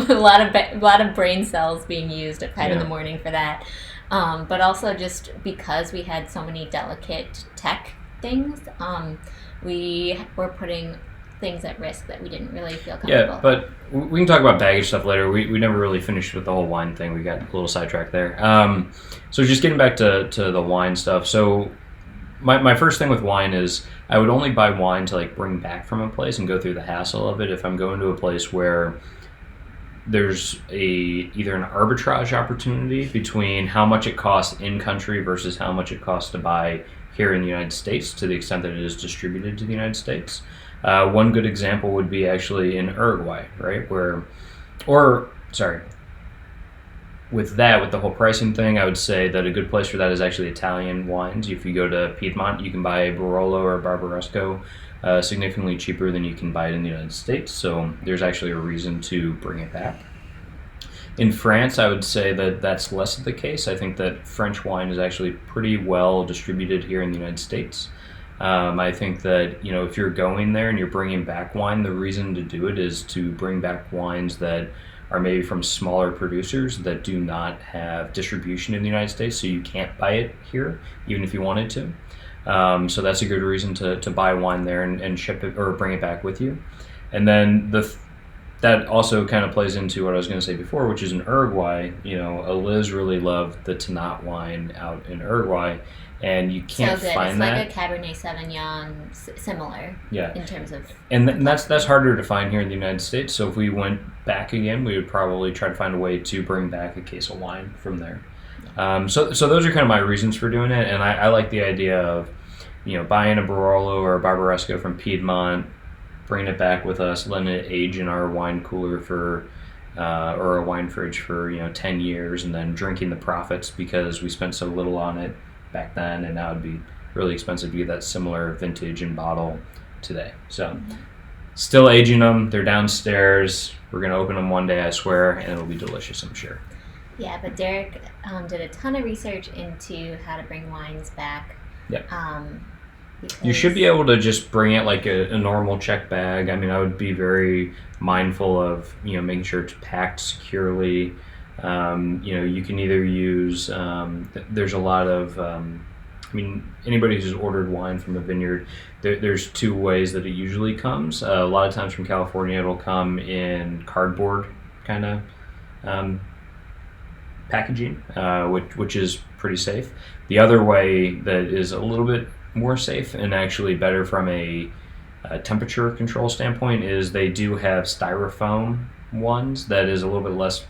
A lot of brain cells being used at 5 a.m. for that. But also just because we had so many delicate tech things, we were putting things at risk that we didn't really feel comfortable. Yeah, but we can talk about baggage stuff later. We never really finished with the whole wine thing. We got a little sidetracked there. So just getting back to the wine stuff. So my first thing with wine is I would only buy wine to like bring back from a place and go through the hassle of it if I'm going to a place where there's either an arbitrage opportunity between how much it costs in country versus how much it costs to buy here in the United States, to the extent that it is distributed to the United States. One good example would be actually in Uruguay, right? with the whole pricing thing, I would say that a good place for that is actually Italian wines. If you go to Piedmont, you can buy a Barolo or a Barbaresco significantly cheaper than you can buy it in the United States. So there's actually a reason to bring it back. In France, I would say that that's less of the case. I think that French wine is actually pretty well distributed here in the United States. I think that if you're going there and you're bringing back wine, the reason to do it is to bring back wines that are maybe from smaller producers that do not have distribution in the United States, so you can't buy it here, even if you wanted to. So that's a good reason to buy wine there and ship it or bring it back with you. And then that also kind of plays into what I was going to say before, which is in Uruguay. Eliz really loved the Tannat wine out in Uruguay, and you can't find that. It's like a Cabernet Sauvignon, similar. Yeah. In terms of. And that's harder to find here in the United States. So if we went back again, we would probably try to find a way to bring back a case of wine from there. Yeah. So those are kind of my reasons for doing it, and I like the idea of buying a Barolo or a Barbaresco from Piedmont, bringing it back with us, letting it age in our wine cooler for or a wine fridge for 10 years, and then drinking the profits because we spent so little on it back then, and now it'd be really expensive to get that similar vintage and bottle today. So still aging them. They're downstairs. We're going to open them one day, I swear, and it'll be delicious, I'm sure. Yeah, but Derek did a ton of research into how to bring wines back. Yep. You should be able to just bring it like a normal check bag. I mean, I would be very mindful of making sure it's packed securely. You can either use. There's a lot of. Anybody who's ordered wine from a vineyard, there's two ways that it usually comes. A lot of times from California, it'll come in cardboard kind of packaging, which is pretty safe. The other way that is a little bit more safe and actually better from a temperature control standpoint is they do have styrofoam ones that is a little bit less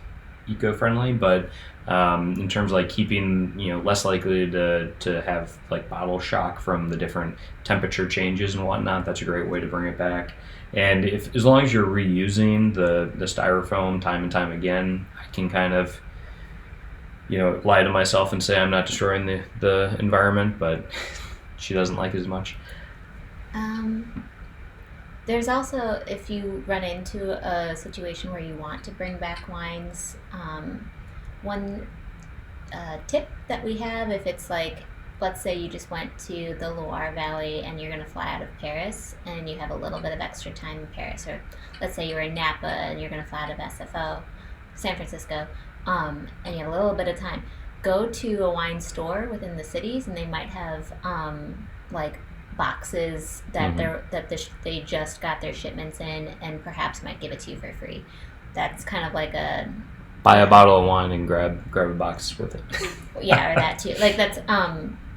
eco-friendly, but in terms of like keeping less likely to have like bottle shock from the different temperature changes and whatnot, that's a great way to bring it back. And as long as you're reusing the styrofoam time and time again, I can kind of lie to myself and say I'm not destroying the environment, but she doesn't like it as much. There's also, if you run into a situation where you want to bring back wines, one tip that we have, if it's like, let's say you just went to the Loire Valley and you're going to fly out of Paris and you have a little bit of extra time in Paris, or let's say you were in Napa and you're going to fly out of SFO, San Francisco, and you have a little bit of time, go to a wine store within the cities and they might have like boxes that they just got their shipments in and perhaps might give it to you for free. That's kind of like a buy a bottle of wine and grab a box with it. Yeah, or that too. Like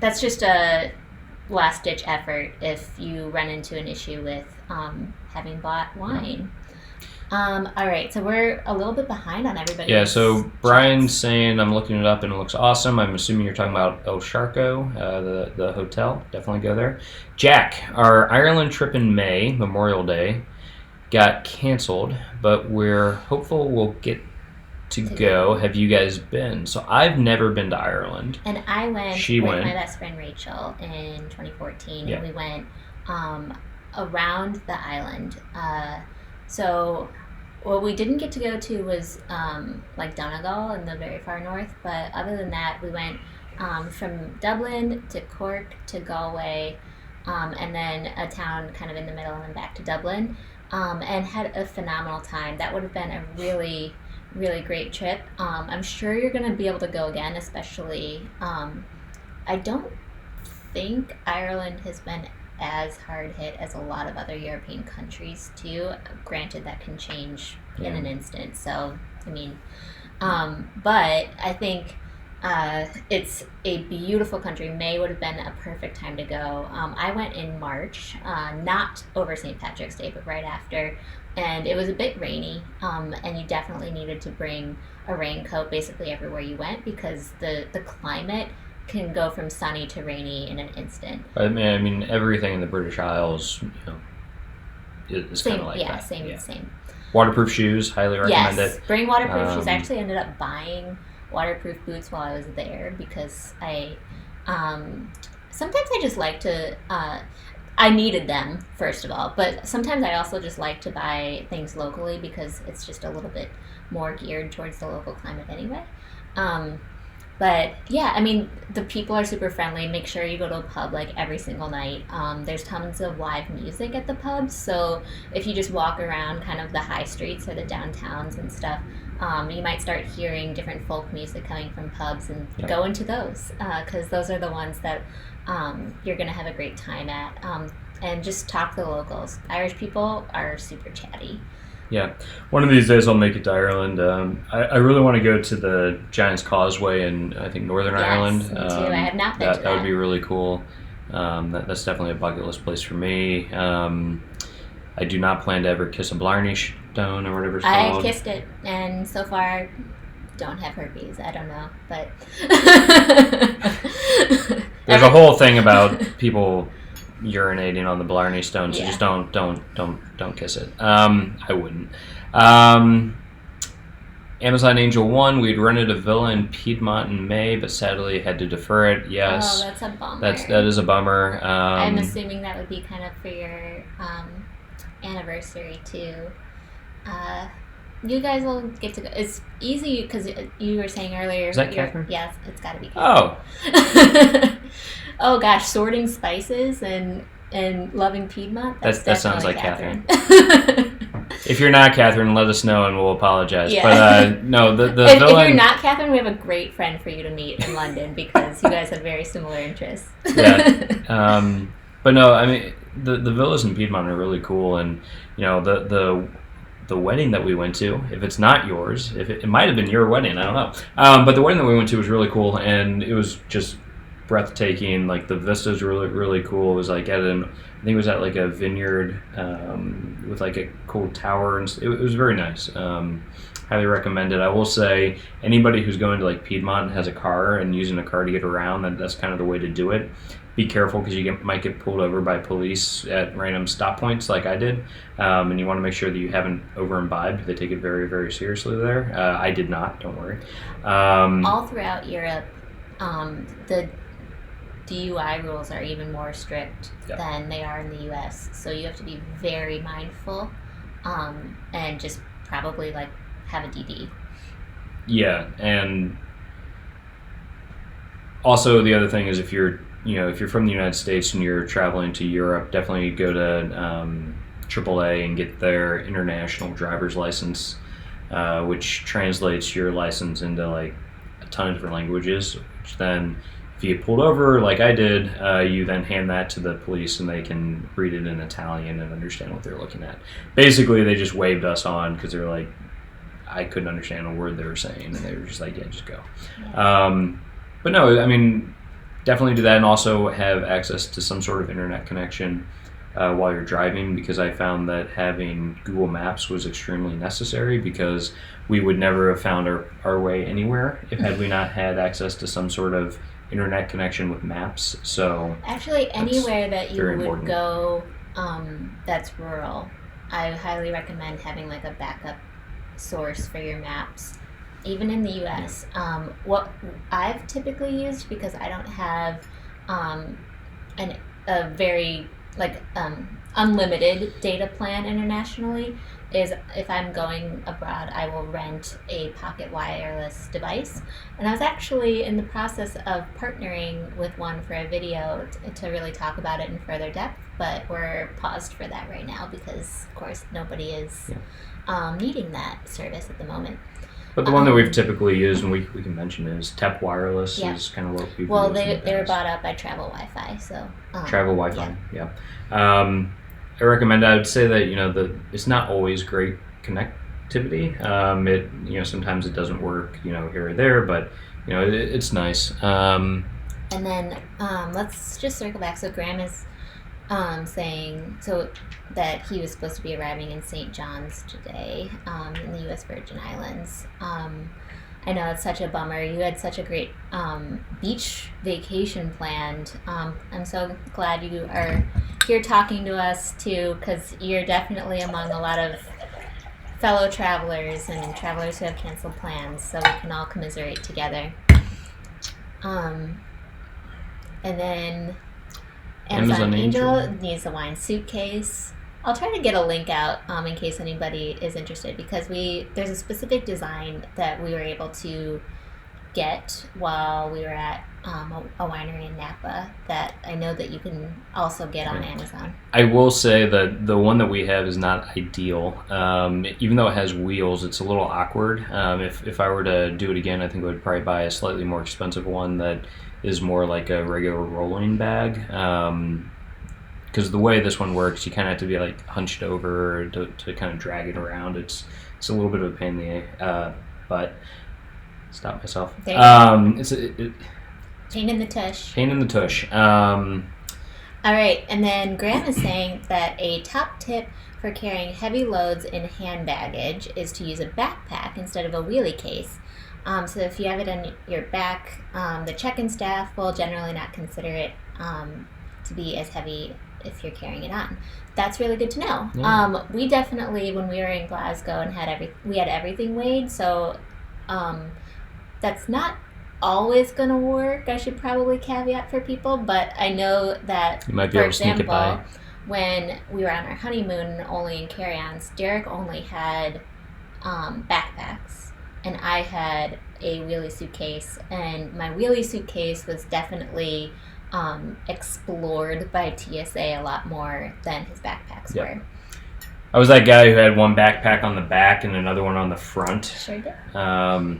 that's just a last ditch effort if you run into an issue with having bought wine. All right, so we're a little bit behind on everybody. Yeah, so Brian's saying I'm looking it up and it looks awesome. I'm assuming you're talking about El Charco, the hotel. Definitely go there. Jack, our Ireland trip in May, Memorial Day, got canceled, but we're hopeful we'll get to go. Have you guys been? So I've never been to Ireland. And I went with my best friend Rachel in 2014, and we went around the island. So what we didn't get to go to was like Donegal in the very far north, but other than that, we went from Dublin to Cork to Galway, and then a town kind of in the middle, and then back to Dublin, and had a phenomenal time. That would have been a really, really great trip. I'm sure you're going to be able to go again, especially I don't think Ireland has been as hard hit as a lot of other European countries too. Granted, that can change in an instant. So, I mean, but I think it's a beautiful country. May would have been a perfect time to go. I went in March, not over St. Patrick's Day, but right after, and it was a bit rainy, and you definitely needed to bring a raincoat basically everywhere you went because the climate can go from sunny to rainy in an instant. I mean, everything in the British Isles, is kind of like that. Same. Waterproof shoes, highly recommend it. Bring waterproof shoes. I actually ended up buying waterproof boots while I was there because sometimes I just like to. I needed them first of all, but sometimes I also just like to buy things locally because it's just a little bit more geared towards the local climate anyway. Um, but yeah, I mean, the people are super friendly. Make sure you go to a pub like every single night. There's tons of live music at the pubs, so if you just walk around kind of the high streets or the downtowns and stuff, you might start hearing different folk music coming from pubs and go into those because those are the ones that you're going to have a great time at. And just talk to the locals. Irish people are super chatty. Yeah, one of these days I'll make it to Ireland. I really want to go to the Giant's Causeway in, I think, Northern Ireland. Yes, me too. I have not been to that. That would be really cool. That's definitely a bucket list place for me. I do not plan to ever kiss a Blarney Stone or whatever it's called. I kissed it, and so far don't have herpes. I don't know, but there's a whole thing about people urinating on the Blarney Stone, so just don't kiss it. I wouldn't. Amazon Angel 1, we'd rented a villa in Piedmont in May, but sadly had to defer it. Yes. Oh, that's a bummer. That is a bummer. I'm assuming that would be kind of for your anniversary too. You guys will get to go. It's easy because you were saying earlier. Is that Catherine? Yes, it's got to be Catherine. Oh. Oh gosh, sorting spices and loving Piedmont. That sounds like Catherine. If you're not Catherine, let us know and we'll apologize. Yeah. But no, the if villain... you're not Catherine, we have a great friend for you to meet in London because you guys have very similar interests. Yeah. But no, I mean the villas in Piedmont are really cool, and you know the wedding that we went to, if it's not yours, if it might have been your wedding, I don't know. But the wedding that we went to was really cool, and it was just breathtaking. Like the vistas were really cool. It was like I think it was at like a vineyard with like a cool tower, and it was very nice. Highly recommend it. I will say anybody who's going to like Piedmont and has a car and using a car to get around, that's kind of the way to do it. Be careful because you might get pulled over by police at random stop points like I did, and you want to make sure that you haven't over imbibed. They take it very, very seriously there. I did not, don't worry. All throughout Europe, the DUI rules are even more strict than they are in the US, so you have to be very mindful and just probably like have a DD. Yeah, and also the other thing is if you're from the United States and you're traveling to Europe, definitely go to AAA and get their international driver's license, which translates your license into like a ton of different languages, which then if you get pulled over like I did, you then hand that to the police and they can read it in Italian and understand what they're looking at. Basically, they just waved us on because they're like, I couldn't understand a word they were saying, and they were just like, yeah, just go. But no, I mean, definitely do that, and also have access to some sort of internet connection while you're driving, because I found that having Google Maps was extremely necessary, because we would never have found our way anywhere had we not had access to some sort of internet connection with maps. So actually, anywhere that you would important. go that's rural, I would highly recommend having like a backup source for your maps. Even in the US, what I've typically used, because I don't have a very unlimited data plan internationally, is if I'm going abroad, I will rent a pocket wireless device. And I was actually in the process of partnering with one for a video to really talk about it in further depth, but we're paused for that right now because, of course, nobody is needing that service at the moment. But the one that we've typically used, and we can mention, is TEP Wireless is kind of what we've Well, used they were bought up by Travel Wi-Fi, so... Travel Wi-Fi, yeah. I recommend, I would say that, it's not always great connectivity. Sometimes it doesn't work, here or there, but, it's nice. And then let's just circle back. So Graham is saying that he was supposed to be arriving in St. John's today in the U.S. Virgin Islands. I know it's such a bummer. You had such a great beach vacation planned. I'm so glad you are here talking to us too, because you're definitely among a lot of fellow travelers and travelers who have canceled plans, so we can all commiserate together. And then Amazon Angel needs a wine suitcase. I'll try to get a link out in case anybody is interested, because there's a specific design that we were able to get while we were at a winery in Napa that I know that you can also get on Amazon. I will say that the one that we have is not ideal. Even though it has wheels, it's a little awkward. If I were to do it again, I think I would probably buy a slightly more expensive one that is more like a regular rolling bag. Because the way this one works, you kind of have to be like hunched over to kind of drag it around. It's a little bit of a pain in the but stop myself. Pain in the tush. Pain in the tush. All right, and then Graham is saying that a top tip for carrying heavy loads in hand baggage is to use a backpack instead of a wheelie case. So if you have it on your back, the check-in staff will generally not consider it to be as heavy if you're carrying it on. That's really good to know. Yeah. We definitely, when we were in Glasgow and we had everything weighed, so that's not always going to work. I should probably caveat for people, but I know that, you might be able to sneak it by. When we were on our honeymoon only in carry-ons, Derek only had backpacks, and I had a wheelie suitcase, and my wheelie suitcase was definitely explored by TSA a lot more than his backpacks were. I was that guy who had one backpack on the back and another one on the front. Sure did.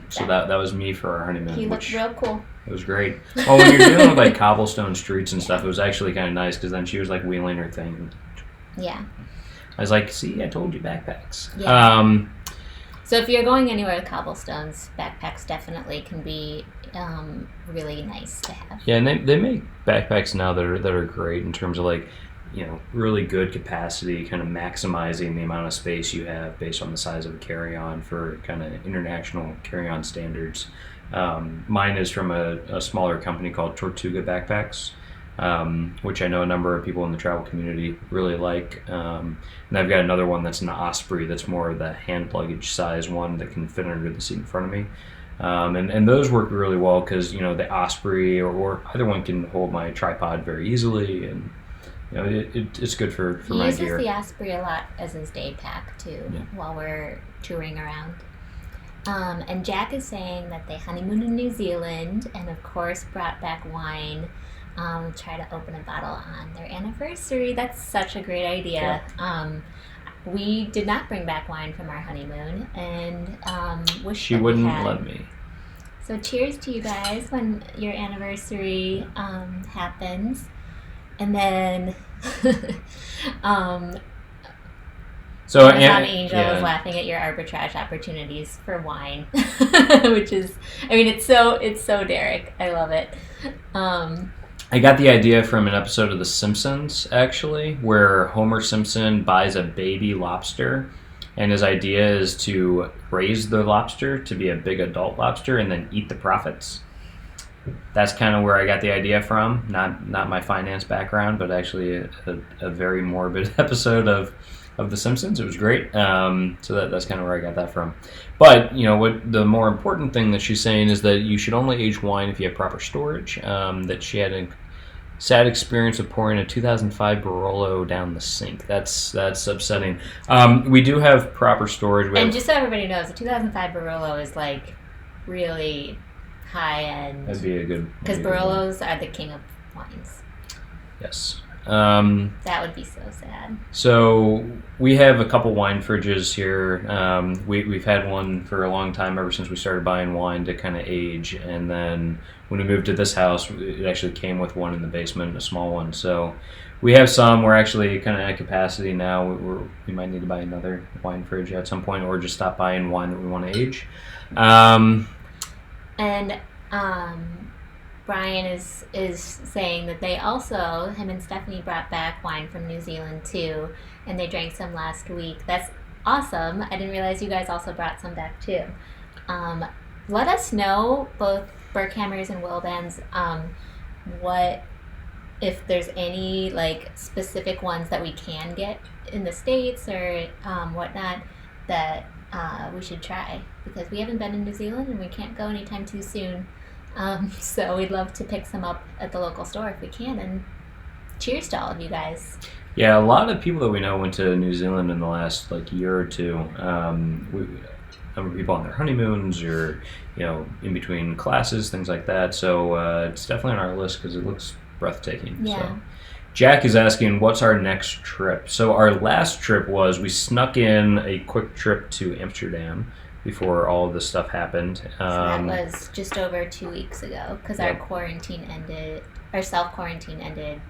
So that was me for our honeymoon. He looked real cool. It was great. Well, when you're dealing with like cobblestone streets and stuff, it was actually kind of nice because then she was like wheeling her thing. Yeah. I was like, see, I told you backpacks. Yeah. So if you're going anywhere with cobblestones, backpacks definitely can be really nice to have. Yeah, and they make backpacks now that are great in terms of like, really good capacity, kind of maximizing the amount of space you have based on the size of a carry-on for kind of international carry-on standards. Mine is from a smaller company called Tortuga Backpacks, which I know a number of people in the travel community really like. And I've got another one that's an Osprey that's more of the hand luggage size one that can fit under the seat in front of me. And those work really well because, the Osprey or either one can hold my tripod very easily, and it's good for my gear. He uses the Osprey a lot as his day pack too, while we're touring around. And Jack is saying that they honeymooned in New Zealand and of course brought back wine. Try to open a bottle on their anniversary. That's such a great idea. Yeah. We did not bring back wine from our honeymoon, and wish she wouldn't let me. So cheers to you guys when your anniversary happens. And then so Amazon Angel is laughing at your arbitrage opportunities for wine, which is, it's so Derek. I love it. I got the idea from an episode of The Simpsons, actually, where Homer Simpson buys a baby lobster, and his idea is to raise the lobster to be a big adult lobster and then eat the profits. That's kind of where I got the idea from. Not my finance background, but actually a very morbid episode of The Simpsons. It was great. So that's kind of where I got that from. But, what the more important thing that she's saying is that you should only age wine if you have proper storage. That she had a sad experience of pouring a 2005 Barolo down the sink. That's upsetting. We do have proper storage. And just so everybody knows, the 2005 Barolo is like really high end. That'd be a good. Because Barolos are the king of wines. Yes. That would be so sad. So we have a couple wine fridges here. We've had one for a long time, ever since we started buying wine to kind of age. And then when we moved to this house, it actually came with one in the basement, a small one. So we have some. We're actually kind of at capacity now. We might need to buy another wine fridge at some point, or just stop buying wine that we want to age. And Brian is saying that they also, him and Stephanie, brought back wine from New Zealand too, and they drank some last week. That's awesome. I didn't realize you guys also brought some back too. Let us know, both Burkhammers and Wilbans, what, if there's any like specific ones that we can get in the States or whatnot. that we should try, because we haven't been in New Zealand and we can't go anytime too soon. So we'd love to pick some up at the local store if we can. And cheers to all of you guys. Yeah, a lot of people that we know went to New Zealand in the last year or two. Number of people on their honeymoons or in between classes, things like that. So it's definitely on our list because it looks breathtaking. Yeah. So. Jack is asking, what's our next trip? So our last trip was we snuck in a quick trip to Amsterdam before all of this stuff happened. So that was just over 2 weeks ago, because our self-quarantine ended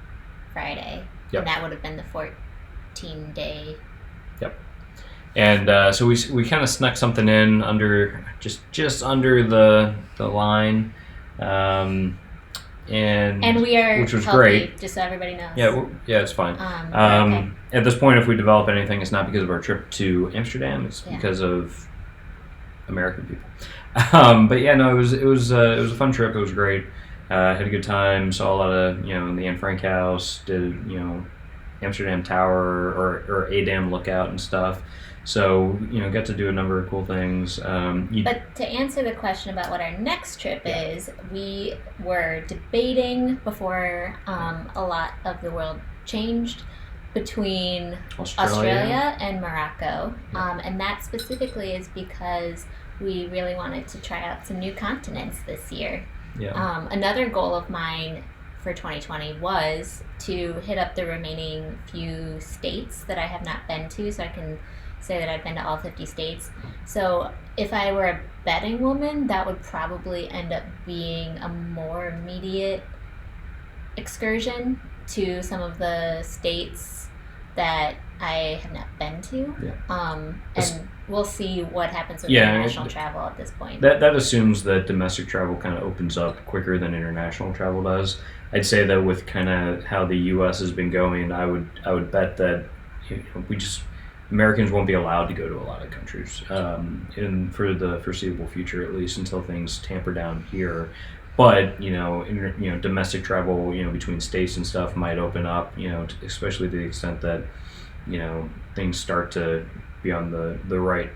Friday. Yep. And that would have been the 14-day. Yep. And so we kind of snuck something in under just under the line. And we are which was healthy, great. Just so everybody knows. Yeah, it's fine. Okay. At this point, if we develop anything, it's not because of our trip to Amsterdam. It's because of American people. But yeah, no, it was a fun trip. It was great. Had a good time. Saw a lot of the Anne Frank house. Did Amsterdam Tower or Adam Lookout and stuff. So, got to do a number of cool things. But to answer the question about what our next trip is, we were debating before a lot of the world changed between Australia and Morocco. And that specifically is because we really wanted to try out some new continents this year. Yeah. Another goal of mine for 2020 was to hit up the remaining few states that I have not been to, so I can say that I've been to all 50 states. So if I were a betting woman, that would probably end up being a more immediate excursion to some of the states that I have not been to. And we'll see what happens with international travel at this point. That assumes that domestic travel kind of opens up quicker than international travel does. I'd say that with kind of how the U.S. has been going, I would bet that Americans won't be allowed to go to a lot of countries, for the foreseeable future, at least until things tamper down here. But domestic travel, between states and stuff might open up, especially to the extent that things start to be on the right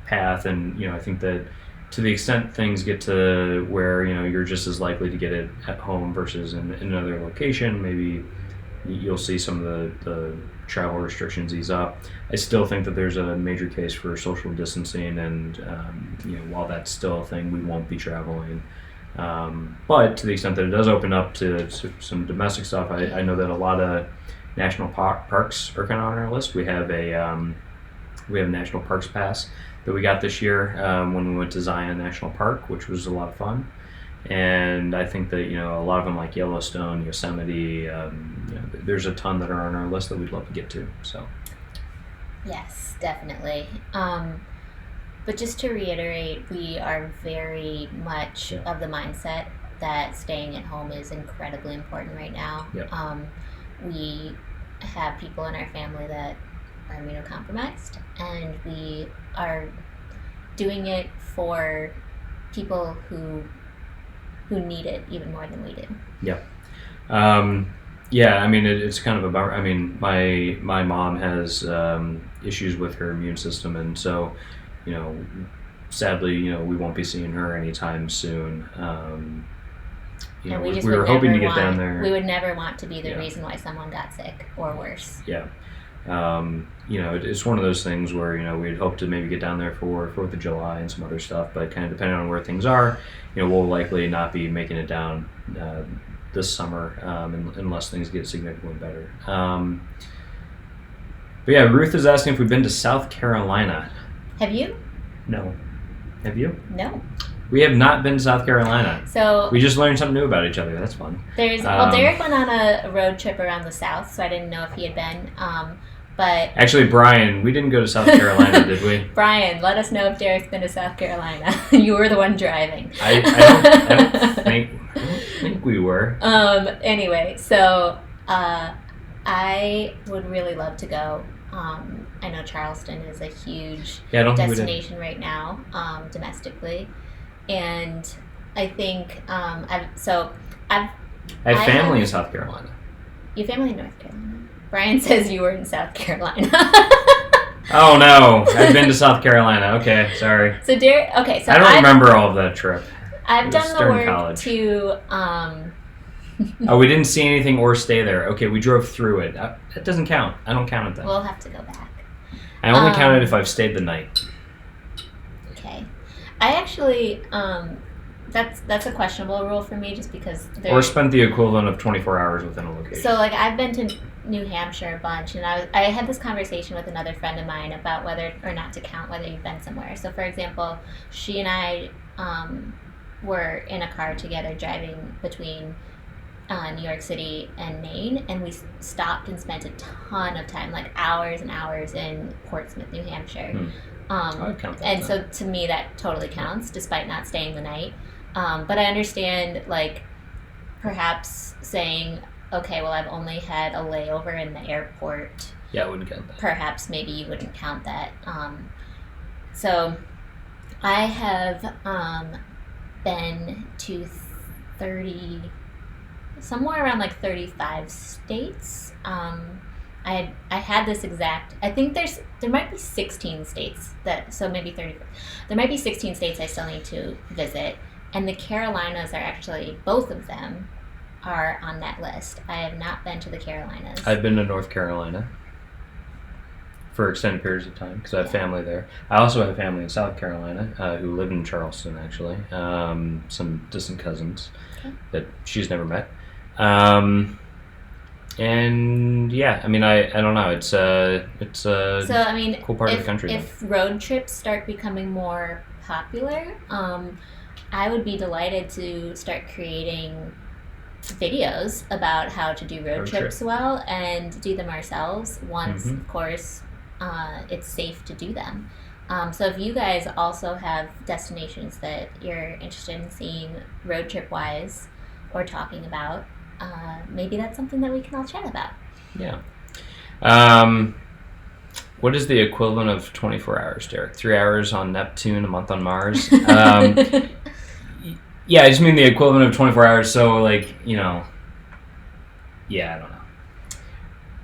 path. And I think that to the extent things get to where you're just as likely to get it at home versus in another location, maybe you'll see some of the travel restrictions ease up. I still think that there's a major case for social distancing, and while that's still a thing, we won't be traveling. But to the extent that it does open up to some domestic stuff, I know that a lot of national parks are kind of on our list. We have a National Parks Pass that we got this year when we went to Zion National Park, which was a lot of fun. And I think that a lot of them, like Yellowstone, Yosemite, there's a ton that are on our list that we'd love to get to. So yes, definitely. But just to reiterate, we are very much of the mindset that staying at home is incredibly important right now. Yep. We have people in our family that are immunocompromised, and we are doing it for people who need it even more than we do. Yeah. It's kind of a bummer. My mom has issues with her immune system, and so, sadly, we won't be seeing her anytime soon. And we were hoping to get down there. We would never want to be the reason why someone got sick or worse. Yeah. It's one of those things where, we'd hope to maybe get down there for 4th of July and some other stuff, but kind of depending on where things are, we'll likely not be making it down this summer unless things get significantly better. But yeah, Ruth is asking if we've been to South Carolina. Have you? No. Have you? No. We have not been to South Carolina. So we just learned something new about each other. That's fun. Derek went on a road trip around the South, so I didn't know if he had been. But actually, Brian, we didn't go to South Carolina, did we? Brian, let us know if Derek's been to South Carolina. You were the one driving. I don't think we were. Anyway, so I would really love to go. I know Charleston is a huge destination right now, domestically, and I think I have family in South Carolina. You have family in North Carolina. Brian says you were in South Carolina. Oh no, I've been to South Carolina. Okay, sorry. So Derek, okay, so I don't remember all of that trip. I've done the work college. to. Oh, we didn't see anything or stay there. Okay, we drove through it. That doesn't count. I don't count it then. We'll have to go back. I only count it if I've stayed the night. Okay, I actually that's a questionable rule for me, just because. Or spent the equivalent of 24 hours within a location. So like I've been to New Hampshire a bunch, and I had this conversation with another friend of mine about whether or not to count whether you've been somewhere. So for example, she and I were in a car together driving between New York City and Maine, and we stopped and spent a ton of time, like hours and hours, in Portsmouth, New Hampshire. And so to me that totally counts, despite not staying the night. But I understand, like, perhaps saying, okay, well, I've only had a layover in the airport. Yeah, I wouldn't count that. Perhaps maybe you wouldn't count that. So I have been to 30, somewhere around like 35 states. I had this exact, I think there might be 16 states so maybe 30. There might be 16 states I still need to visit. And the Carolinas are actually, both of them are on that list. I have not been to the Carolinas. I've been to North Carolina for extended periods of time because I have family there. I also have family in South Carolina who live in Charleston, actually. Some distant cousins that she's never met. And yeah, I mean, I don't know. It's a cool part of the country. If road trips start becoming more popular, I would be delighted to start creating videos about how to do road trips well and do them ourselves once, of course, it's safe to do them. So if you guys also have destinations that you're interested in seeing road trip wise or talking about, maybe that's something that we can all chat about. Yeah. What is the equivalent of 24 hours, Derek? 3 hours on Neptune, a month on Mars? Yeah, I just mean the equivalent of 24 hours. So, like, yeah, I don't know.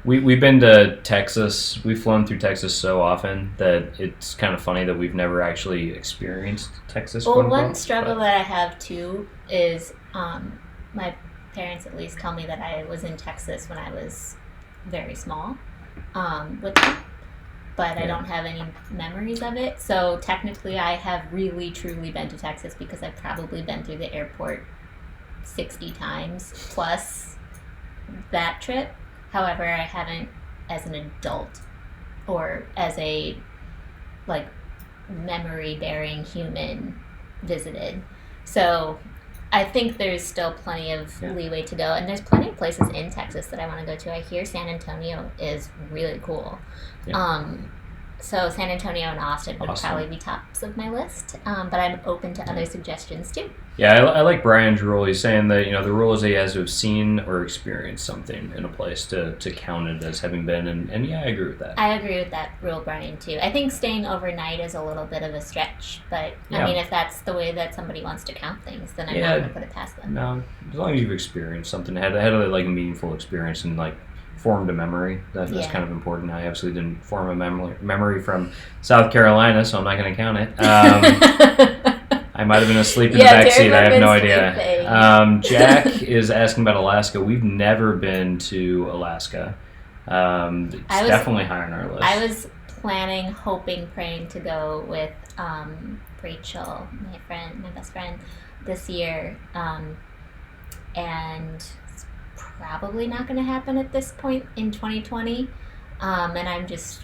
We've been to Texas. We've flown through Texas so often that it's kind of funny that we've never actually experienced Texas. Well, one struggle that I have, too, is my parents at least tell me that I was in Texas when I was very small with them. But I don't have any memories of it. So technically I have really, truly been to Texas because I've probably been through the airport 60 times plus that trip. However, I haven't as an adult or as a, like, memory-bearing human visited. So I think there's still plenty of leeway to go. And there's plenty of places in Texas that I want to go to. I hear San Antonio is really cool. Yeah. So San Antonio and Austin would probably be tops of my list. But I'm open to other suggestions too. Yeah, I like Brian's rule. He's saying that, the rule is that he has to have seen or experienced something in a place to count it as having been. And yeah, I agree with that. I agree with that rule, Brian, too. I think staying overnight is a little bit of a stretch. But, I mean, if that's the way that somebody wants to count things, then I'm not going to put it past them. No, as long as you've experienced something, had a like, meaningful experience and, like, formed a memory. That's kind of important. I absolutely didn't form a memory from South Carolina, so I'm not going to count it. I might have been asleep in the backseat. I have no idea. Jack is asking about Alaska. We've never been to Alaska. It's definitely high on our list. I was planning, hoping, praying to go with Rachel, my best friend, this year. And it's probably not going to happen at this point in 2020. And I'm just,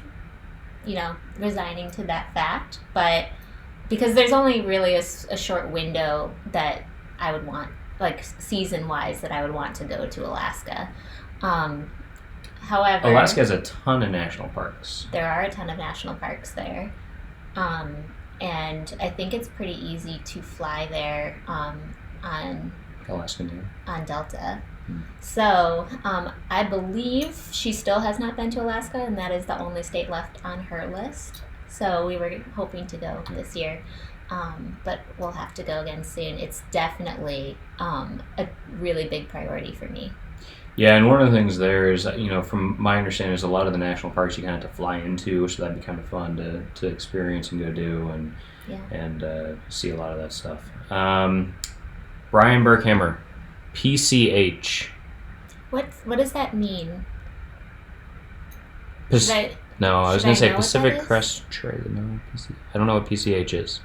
resigning to that fact. But because there's only really a short window that I would want, like season-wise, that I would want to go to Alaska. However, Alaska has a ton of national parks. There are a ton of national parks there. And I think it's pretty easy to fly there on Delta. So I believe she still has not been to Alaska, and that is the only state left on her list. So we were hoping to go this year, but we'll have to go again soon. It's definitely a really big priority for me. Yeah, and one of the things there is, from my understanding, is a lot of the national parks you kind of have to fly into, so that'd be kind of fun to experience and go do and see a lot of that stuff. Brian Berkhammer, PCH. What does that mean? No, I was going to say Pacific that is? Crest Trail. No, I don't know what PCH is.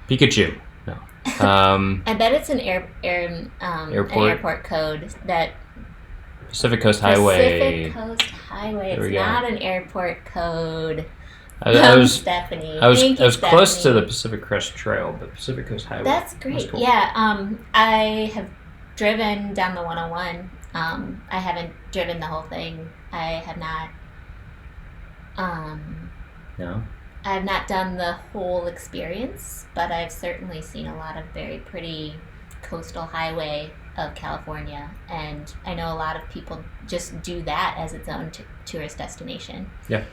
Pikachu. No. I bet it's an airport code that. Pacific Coast Highway. Pacific Coast Highway. There we It's go. not an airport code. I was Stephanie. I was Stephanie. close to the Pacific Crest Trail, but Pacific Coast Highway. That's great. That's cool. Yeah. I have driven down the 101. I haven't driven the whole thing. I have not. No. I have not done the whole experience, but I've certainly seen a lot of very pretty coastal highway of California, and I know a lot of people just do that as its own tourist destination. Yeah.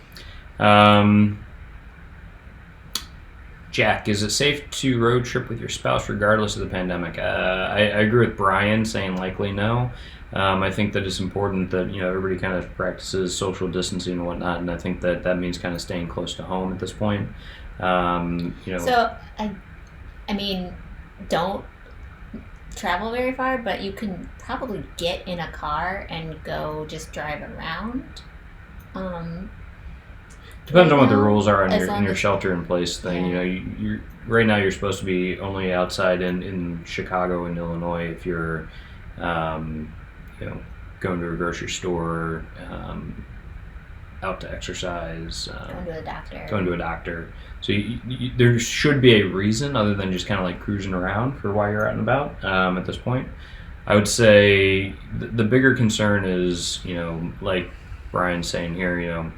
Jack, is it safe to road trip with your spouse regardless of the pandemic? I agree with Brian saying likely no. I think that it's important that everybody kind of practices social distancing and whatnot, and I think that means kind of staying close to home at this point. So I mean, don't travel very far, but you can probably get in a car and go just drive around. Depends on what the rules are as in long your as- shelter-in-place thing. Yeah. You're right now you're supposed to be only outside in Chicago and Illinois if you're, going to a grocery store, out to exercise, Going to a doctor. going to a doctor. So there should be a reason other than just kind of like cruising around for why you're out and about at this point. I would say the bigger concern is, like Brian's saying here,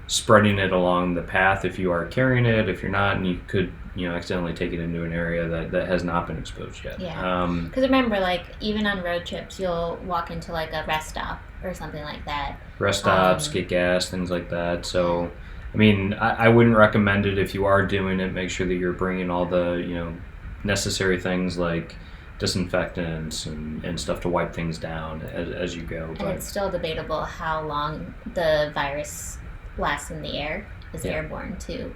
spreading it along the path if you are carrying it, if you're not, and you could, accidentally take it into an area that has not been exposed yet. Yeah. Because remember, like, even on road trips, you'll walk into like a rest stop or something like that. Rest stops, get gas, things like that. So, I mean, I wouldn't recommend it if you are doing it. Make sure that you're bringing all the, necessary things like disinfectants and stuff to wipe things down as you go. And it's still debatable how long the virus lasts in the air. Is airborne too.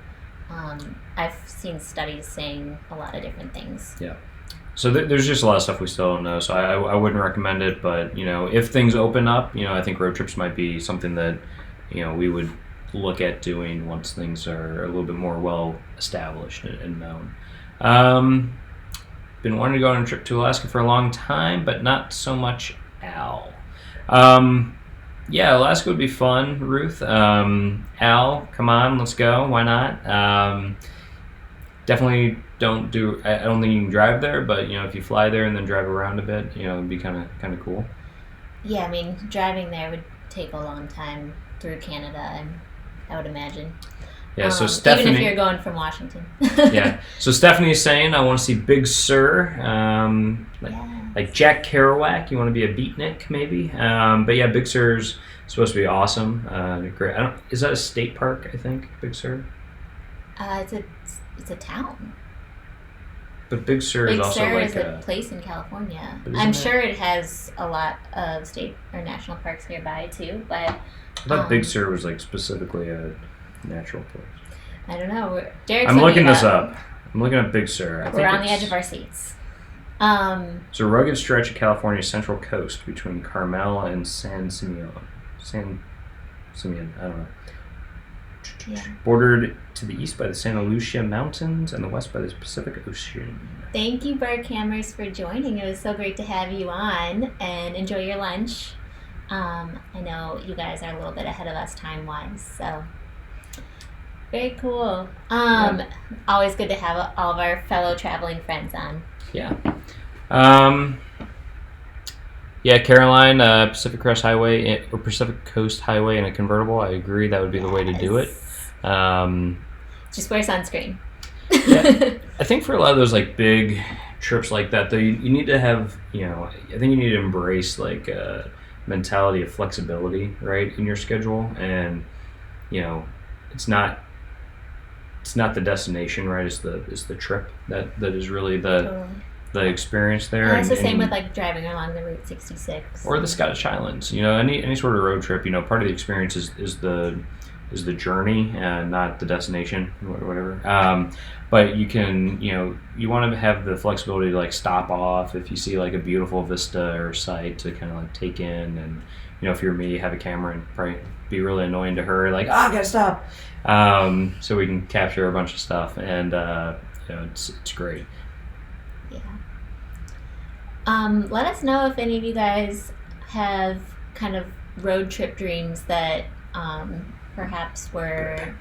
I've seen studies saying a lot of different things. Yeah. So there's just a lot of stuff we still don't know. So I wouldn't recommend it. But, if things open up, I think road trips might be something that, we would look at doing once things are a little bit more well established and known. Been wanting to go on a trip to Alaska for a long time, but not so much Al. Yeah, Alaska would be fun, Ruth. Al, come on, let's go. Why not? Definitely don't do. I don't think you can drive there, but if you fly there and then drive around a bit, it'd be kind of cool. Yeah, I mean, driving there would take a long time through Canada, I would imagine. Yeah, so Stephanie, even if you're going from Washington. Yeah, so Stephanie is saying, I want to see Big Sur, like Jack Kerouac. You want to be a beatnik, maybe? But yeah, Big Sur's supposed to be awesome. Great. Is that a state park? I think Big Sur. It's a town. But Big Sur is also Sur like is a place in California. But I'm sure it has a lot of state or national parks nearby too, but I thought Big Sur was like specifically a natural place. I don't know. Derek's I'm looking this up. I'm looking at Big Sur. We're on the edge of our seats. It's a rugged stretch of California's central coast between Carmel and San Simeon. I don't know. Yeah. Bordered to the east by the Santa Lucia Mountains and the west by the Pacific Ocean. Thank you, Berghammers, for joining. It was so great to have you on, and enjoy your lunch. I know you guys are a little bit ahead of us time-wise, so very cool. Always good to have all of our fellow traveling friends on. Yeah. Yeah, Caroline, Pacific Crest Highway or Pacific Coast Highway in a convertible. I agree that would be the way to do it. Just wear sunscreen. Yeah, I think for a lot of those like big trips like that, though, you need to have, I think you need to embrace like a mentality of flexibility, right, in your schedule, and it's not the destination, right? It's the trip that is really the the experience there. It's the same with like driving along the Route 66 or the Scottish Highlands. Any sort of road trip. Part of the experience is the journey and not the destination or whatever. But you can, you want to have the flexibility to like stop off if you see like a beautiful vista or site to kind of like take in. And if you're me, have a camera and probably be really annoying to her, like, I gotta stop. So we can capture a bunch of stuff, and it's great. Yeah. Let us know if any of you guys have kind of road trip dreams that perhaps were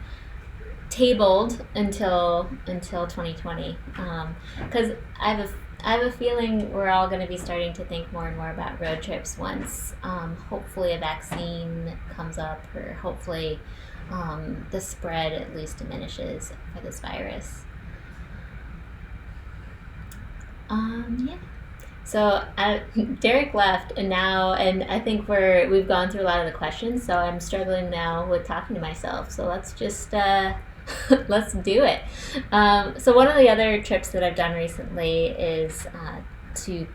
tabled until 2020, because I have a feeling we're all going to be starting to think more and more about road trips once hopefully a vaccine comes up, or hopefully the spread at least diminishes for this virus. Yeah. So Derek left, and I think we've gone through a lot of the questions. So I'm struggling now with talking to myself. So let's just let's do it. So one of the other trips that I've done recently is to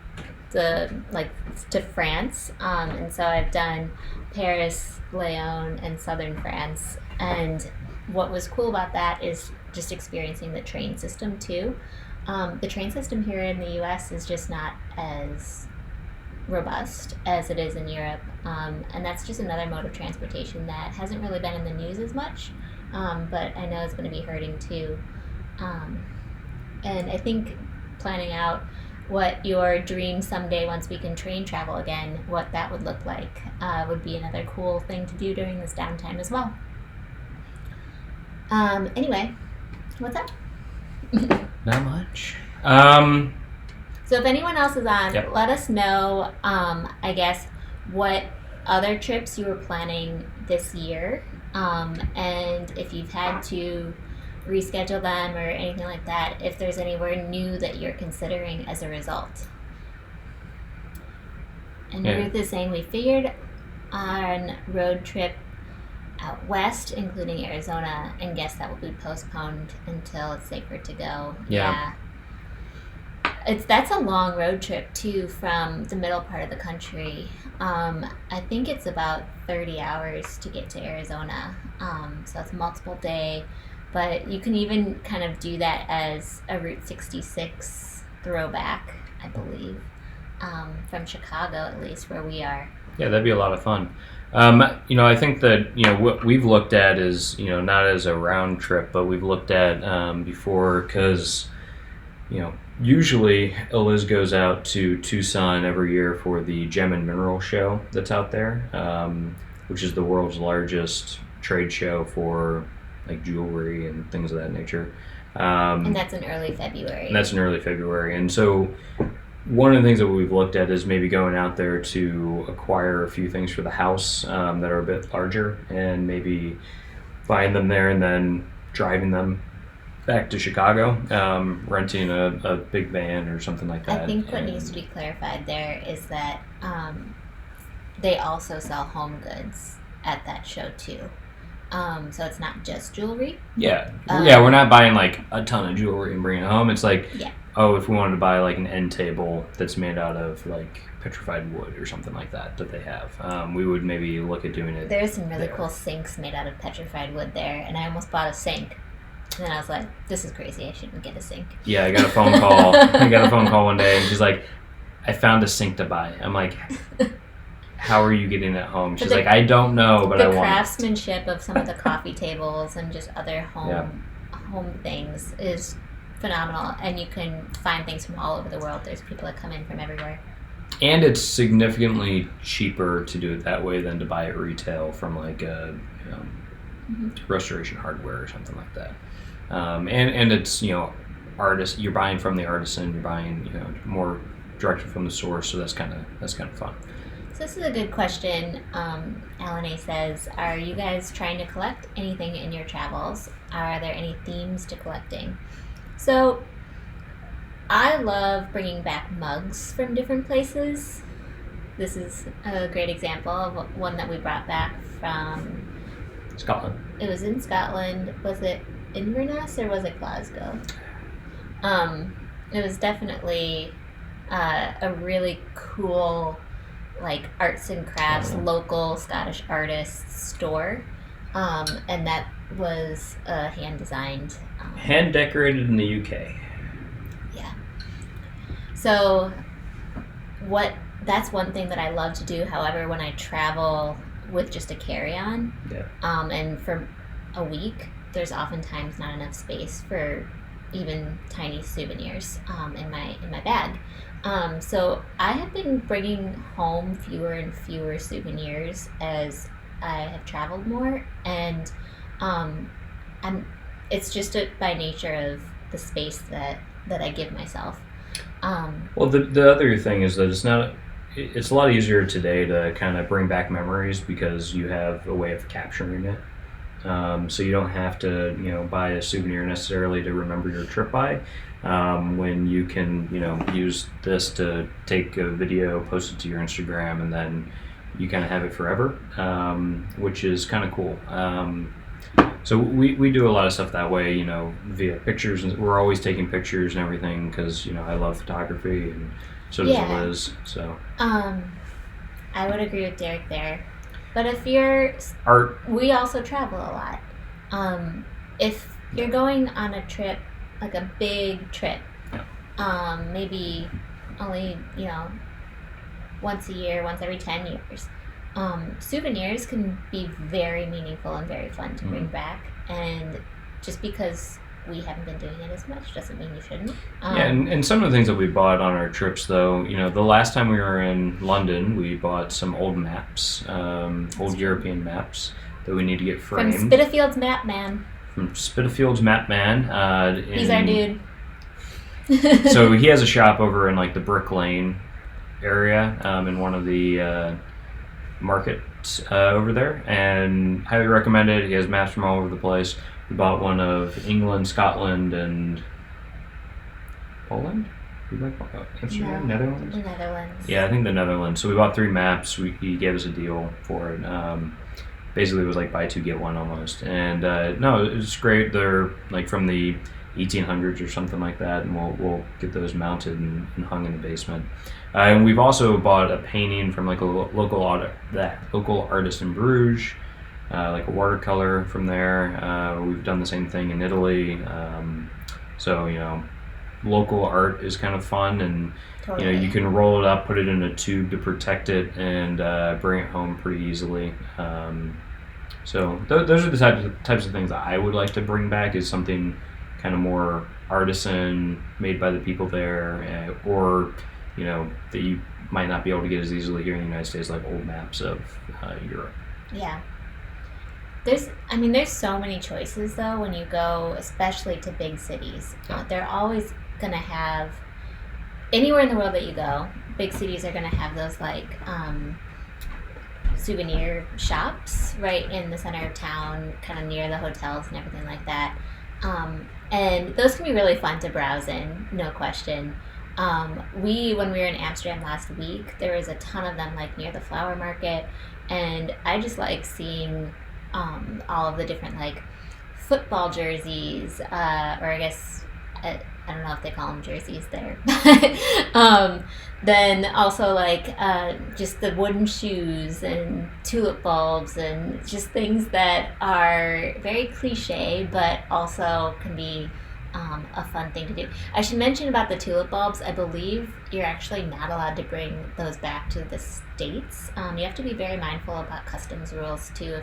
France, and so I've done Paris, Lyon, and southern France. And what was cool about that is just experiencing the train system too. The train system here in the U.S. is just not as robust as it is in Europe, and that's just another mode of transportation that hasn't really been in the news as much, but I know it's going to be hurting too. And I think planning out what your dream someday, once we can train travel again, what that would look like would be another cool thing to do during this downtime as well. Anyway, what's up? Not much. So if anyone else is on, Yep. Let us know, I guess, what other trips you were planning this year, and if you've had to reschedule them or anything like that, if there's anywhere new that you're considering as a result. And Yeah. Ruth is saying we figured on road trip out west, including Arizona, and guess that will be postponed until it's safer to go. Yeah. That's a long road trip too, from the middle part of the country. I think it's about 30 hours to get to Arizona, so that's a multiple day, but you can even kind of do that as a Route 66 throwback, I believe, from Chicago at least, where we are. Yeah, that'd be a lot of fun. I think that what we've looked at is not as a round trip, but we've looked at before, because usually Eliz goes out to Tucson every year for the Gem and Mineral Show that's out there, which is the world's largest trade show for like jewelry and things of that nature. And that's in early February. And so one of the things that we've looked at is maybe going out there to acquire a few things for the house that are a bit larger, and maybe buying them there and then driving them back to Chicago, renting a big van or something like that. I think what needs to be clarified there is that they also sell home goods at that show too. So it's not just jewelry. Yeah. We're not buying like a ton of jewelry and bringing it home. It's like, yeah. if we wanted to buy like an end table that's made out of like petrified wood or something like that they have, we would maybe look at doing it. There's some really there. cool sinks made out of petrified wood there, and I almost bought a sink. And then I was like, this is crazy, I shouldn't get a sink. Yeah, I got a phone call. I got a phone call one day, and she's like, I found a sink to buy. I'm like, how are you getting it home? She's like, I don't know, but I want it. The craftsmanship of some of the coffee tables and just other home things is phenomenal, and you can find things from all over the world. There's people that come in from everywhere. And it's significantly cheaper to do it that way than to buy it retail from like a Restoration Hardware or something like that. And it's artist. You're buying from the artisan. You're buying more directly from the source. So that's kind of fun. So this is a good question. Alan A says, are you guys trying to collect anything in your travels? Are there any themes to collecting? So I love bringing back mugs from different places. This is a great example of one that we brought back from Scotland. It was in Scotland. Was it Inverness or was it Glasgow? It was definitely a really cool like arts and crafts, Oh. local Scottish artists store, and that was hand designed. Hand decorated in the UK. Yeah. So what that's one thing that I love to do. However, when I travel with just a carry-on, Yeah. and for a week, there's oftentimes not enough space for even tiny souvenirs in my bag. So I have been bringing home fewer and fewer souvenirs as I have traveled more, and I'm it's just by nature of the space that I give myself. Well, the other thing is that it's a lot easier today to kind of bring back memories because you have a way of capturing it. So you don't have to, buy a souvenir necessarily to remember your trip by. When you can, use this to take a video, post it to your Instagram, and then you kind of have it forever, which is kind of cool. So we do a lot of stuff that way, via pictures. And we're always taking pictures and everything because, I love photography, and so does Yeah. Eliz. So I would agree with Derek there. But if you're, art, we also travel a lot. If you're going on a trip, like a big trip, maybe only, once a year, once every 10 years, souvenirs can be very meaningful and very fun to bring back. And just because we haven't been doing it as much doesn't mean you shouldn't. yeah, and some of the things that we bought on our trips, though, the last time we were in London, we bought some old maps, old European maps that we need to get From framed. Spitalfields Map Man. From Spitalfields Map Man. He's our dude. So he has a shop over in like the Brick Lane area, in one of the markets over there, and highly recommend it. He has maps from all over the place. We bought one of England, Scotland, and Poland. We like Amsterdam, No, Netherlands. The Netherlands. Yeah, I think the Netherlands. So we bought 3 maps. He gave us a deal for it. Basically, it was like buy 2 get 1 almost. And no, it's great. They're like from the 1800s or something like that, and we'll get those mounted and hung in the basement. And we've also bought a painting from like a local artist in Bruges, like a watercolor from there. We've done the same thing in Italy. So local art is kind of fun, and Totally. you can roll it up, put it in a tube to protect it, and bring it home pretty easily. So those are the types of things that I would like to bring back, is something kind of more artisan, made by the people there, or that you might not be able to get as easily here in the United States, like old maps of Europe. Yeah. There's so many choices though when you go, especially to big cities. They're always gonna have, anywhere in the world that you go, big cities are gonna have those like souvenir shops right in the center of town, kind of near the hotels and everything like that. And those can be really fun to browse in, no question. When we were in Amsterdam last week, there was a ton of them like near the flower market, and I just like seeing all of the different like football jerseys, or I guess I don't know if they call them jerseys there. Then also like just the wooden shoes and tulip bulbs and just things that are very cliche but also can be a fun thing to do. I should mention about the tulip bulbs. I believe you're actually not allowed to bring those back to the States. You have to be very mindful about customs rules too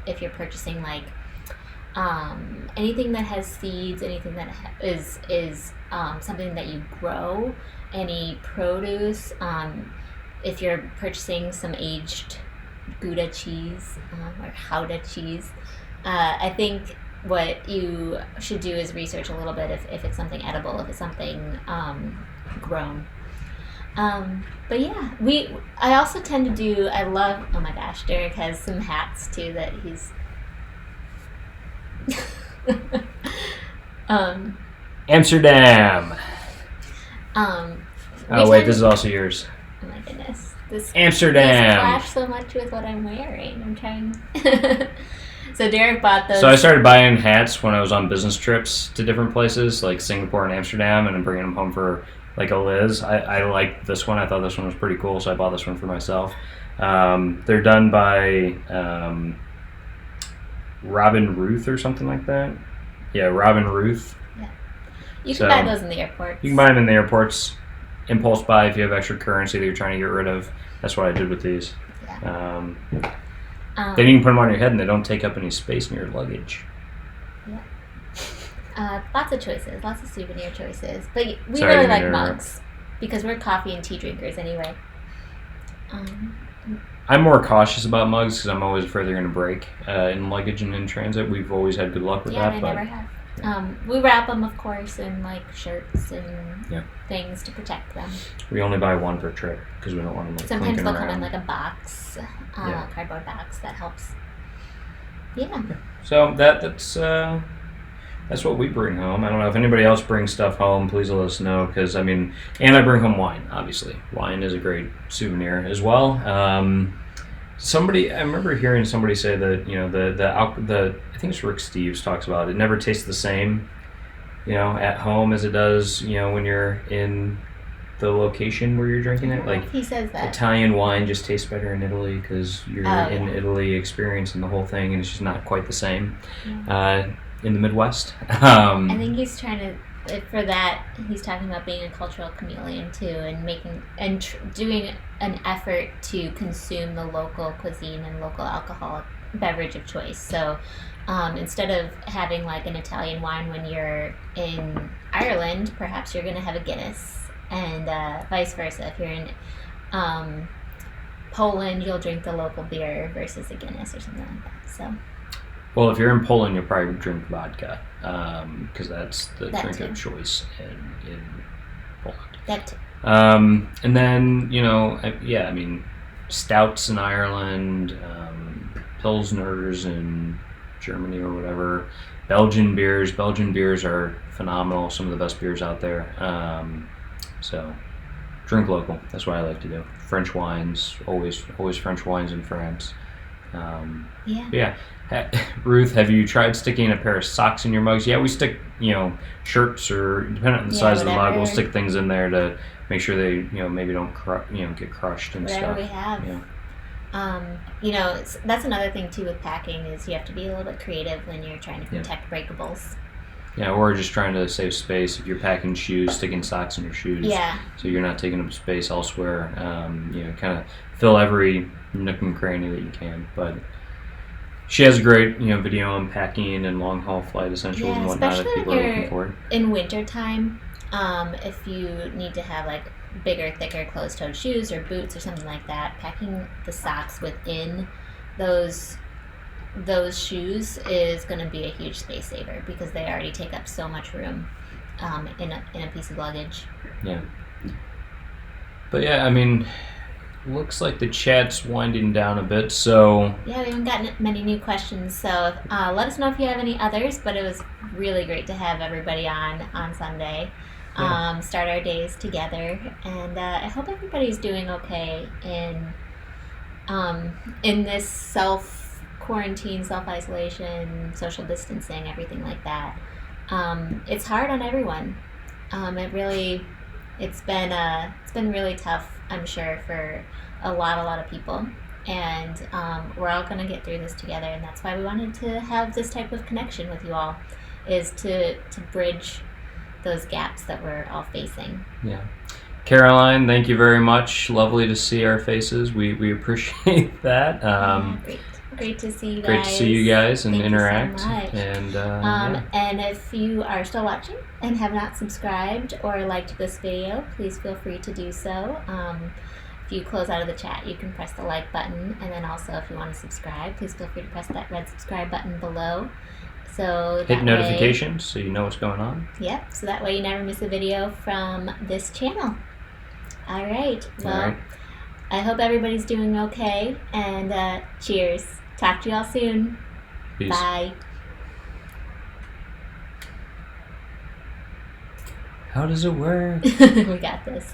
if you're purchasing like anything that has seeds, anything that is something that you grow, any produce. If you're purchasing some aged Gouda cheese or Gouda cheese, I think what you should do is research a little bit if it's something edible, if it's something grown. But yeah, I also tend to do, I love, oh my gosh, Derek has some hats too that he's Amsterdam. Oh wait, this is also yours. Oh my goodness, this Amsterdam. clash so much with what I'm wearing. I'm trying. So Derek bought those. So I started buying hats when I was on business trips to different places, like Singapore and Amsterdam, and I'm bringing them home for like Eliz. I liked this one. I thought this one was pretty cool, so I bought this one for myself. They're done by Robin Ruth or something like that. Yeah, Robin Ruth. Yeah. You can buy those in the airports. You can buy them in the airports. Impulse buy if you have extra currency that you're trying to get rid of. That's what I did with these. Yeah. Then you can put them on your head and they don't take up any space in your luggage. Yeah. Lots of choices, lots of souvenir choices. But we really like mugs because we're coffee and tea drinkers anyway. I'm more cautious about mugs because I'm always afraid they're going to break in luggage and in transit. We've always had good luck with that. Yeah, they never have. We wrap them, of course, in like shirts and things to protect them. We only buy one per trip because we don't want them like sometimes they'll come around. in like a box, cardboard box. That helps. Yeah. So that's what we bring home. I don't know if anybody else brings stuff home. Please let us know because I bring home wine. Obviously, wine is a great souvenir as well. I remember hearing somebody say that the I think it's Rick Steves talks about it never tastes the same, at home as it does, when you're in the location where you're drinking it. Like he says that Italian wine just tastes better in Italy because you're in Italy experiencing the whole thing, and it's just not quite the same. Yeah. In the Midwest. I think he's trying to, for that, he's talking about being a cultural chameleon too, and doing an effort to consume the local cuisine and local alcoholic beverage of choice. So instead of having like an Italian wine when you're in Ireland, perhaps you're going to have a Guinness, and vice versa. If you're in Poland, you'll drink the local beer versus a Guinness or something like that. So. Well, if you're in Poland, you'll probably drink vodka because that's the drink of choice in Poland. That too. And then, stouts in Ireland, pilsners in Germany or whatever. Belgian beers are phenomenal. Some of the best beers out there. So drink local. That's what I like to do. French wines, always French wines in France. Ruth, have you tried sticking a pair of socks in your mugs? Yeah, we stick, shirts or depending on the size of the mug, we'll stick things in there to make sure they, maybe don't, get crushed and whatever stuff. We have. That's another thing too with packing is you have to be a little bit creative when you're trying to protect breakables. Yeah, or just trying to save space. If you're packing shoes, sticking socks in your shoes. Yeah. So you're not taking up space elsewhere. Kind of fill every nook and cranny that you can. But she has a great, video on packing and long haul flight essentials and whatnot if people are looking for it. In wintertime, if you need to have like bigger, thicker closed-toed shoes or boots or something like that, packing the socks within those shoes is going to be a huge space saver because they already take up so much room in a piece of luggage. Yeah. But looks like the chat's winding down a bit, so... Yeah, we haven't gotten many new questions, so let us know if you have any others, but it was really great to have everybody on Sunday. Start our days together, and I hope everybody's doing okay in this self-quarantine, self-isolation, social distancing, everything like that. It's hard on everyone. It's been really tough, I'm sure, for a lot of people, and we're all going to get through this together, and that's why we wanted to have this type of connection with you all, is to bridge those gaps that we're all facing. Yeah. Caroline, thank you very much. Lovely to see our faces. We appreciate that. Great to see you guys. Great to see you guys and Thank interact. You so much. And if you are still watching and have not subscribed or liked this video, please feel free to do so. If you close out of the chat, you can press the like button, and then also if you want to subscribe, please feel free to press that red subscribe button below. So hit notifications so you know what's going on. Yep, so that way you never miss a video from this channel. All right, well, I hope everybody's doing okay, and cheers. Talk to you all soon. Peace. Bye. How does it work? We got this.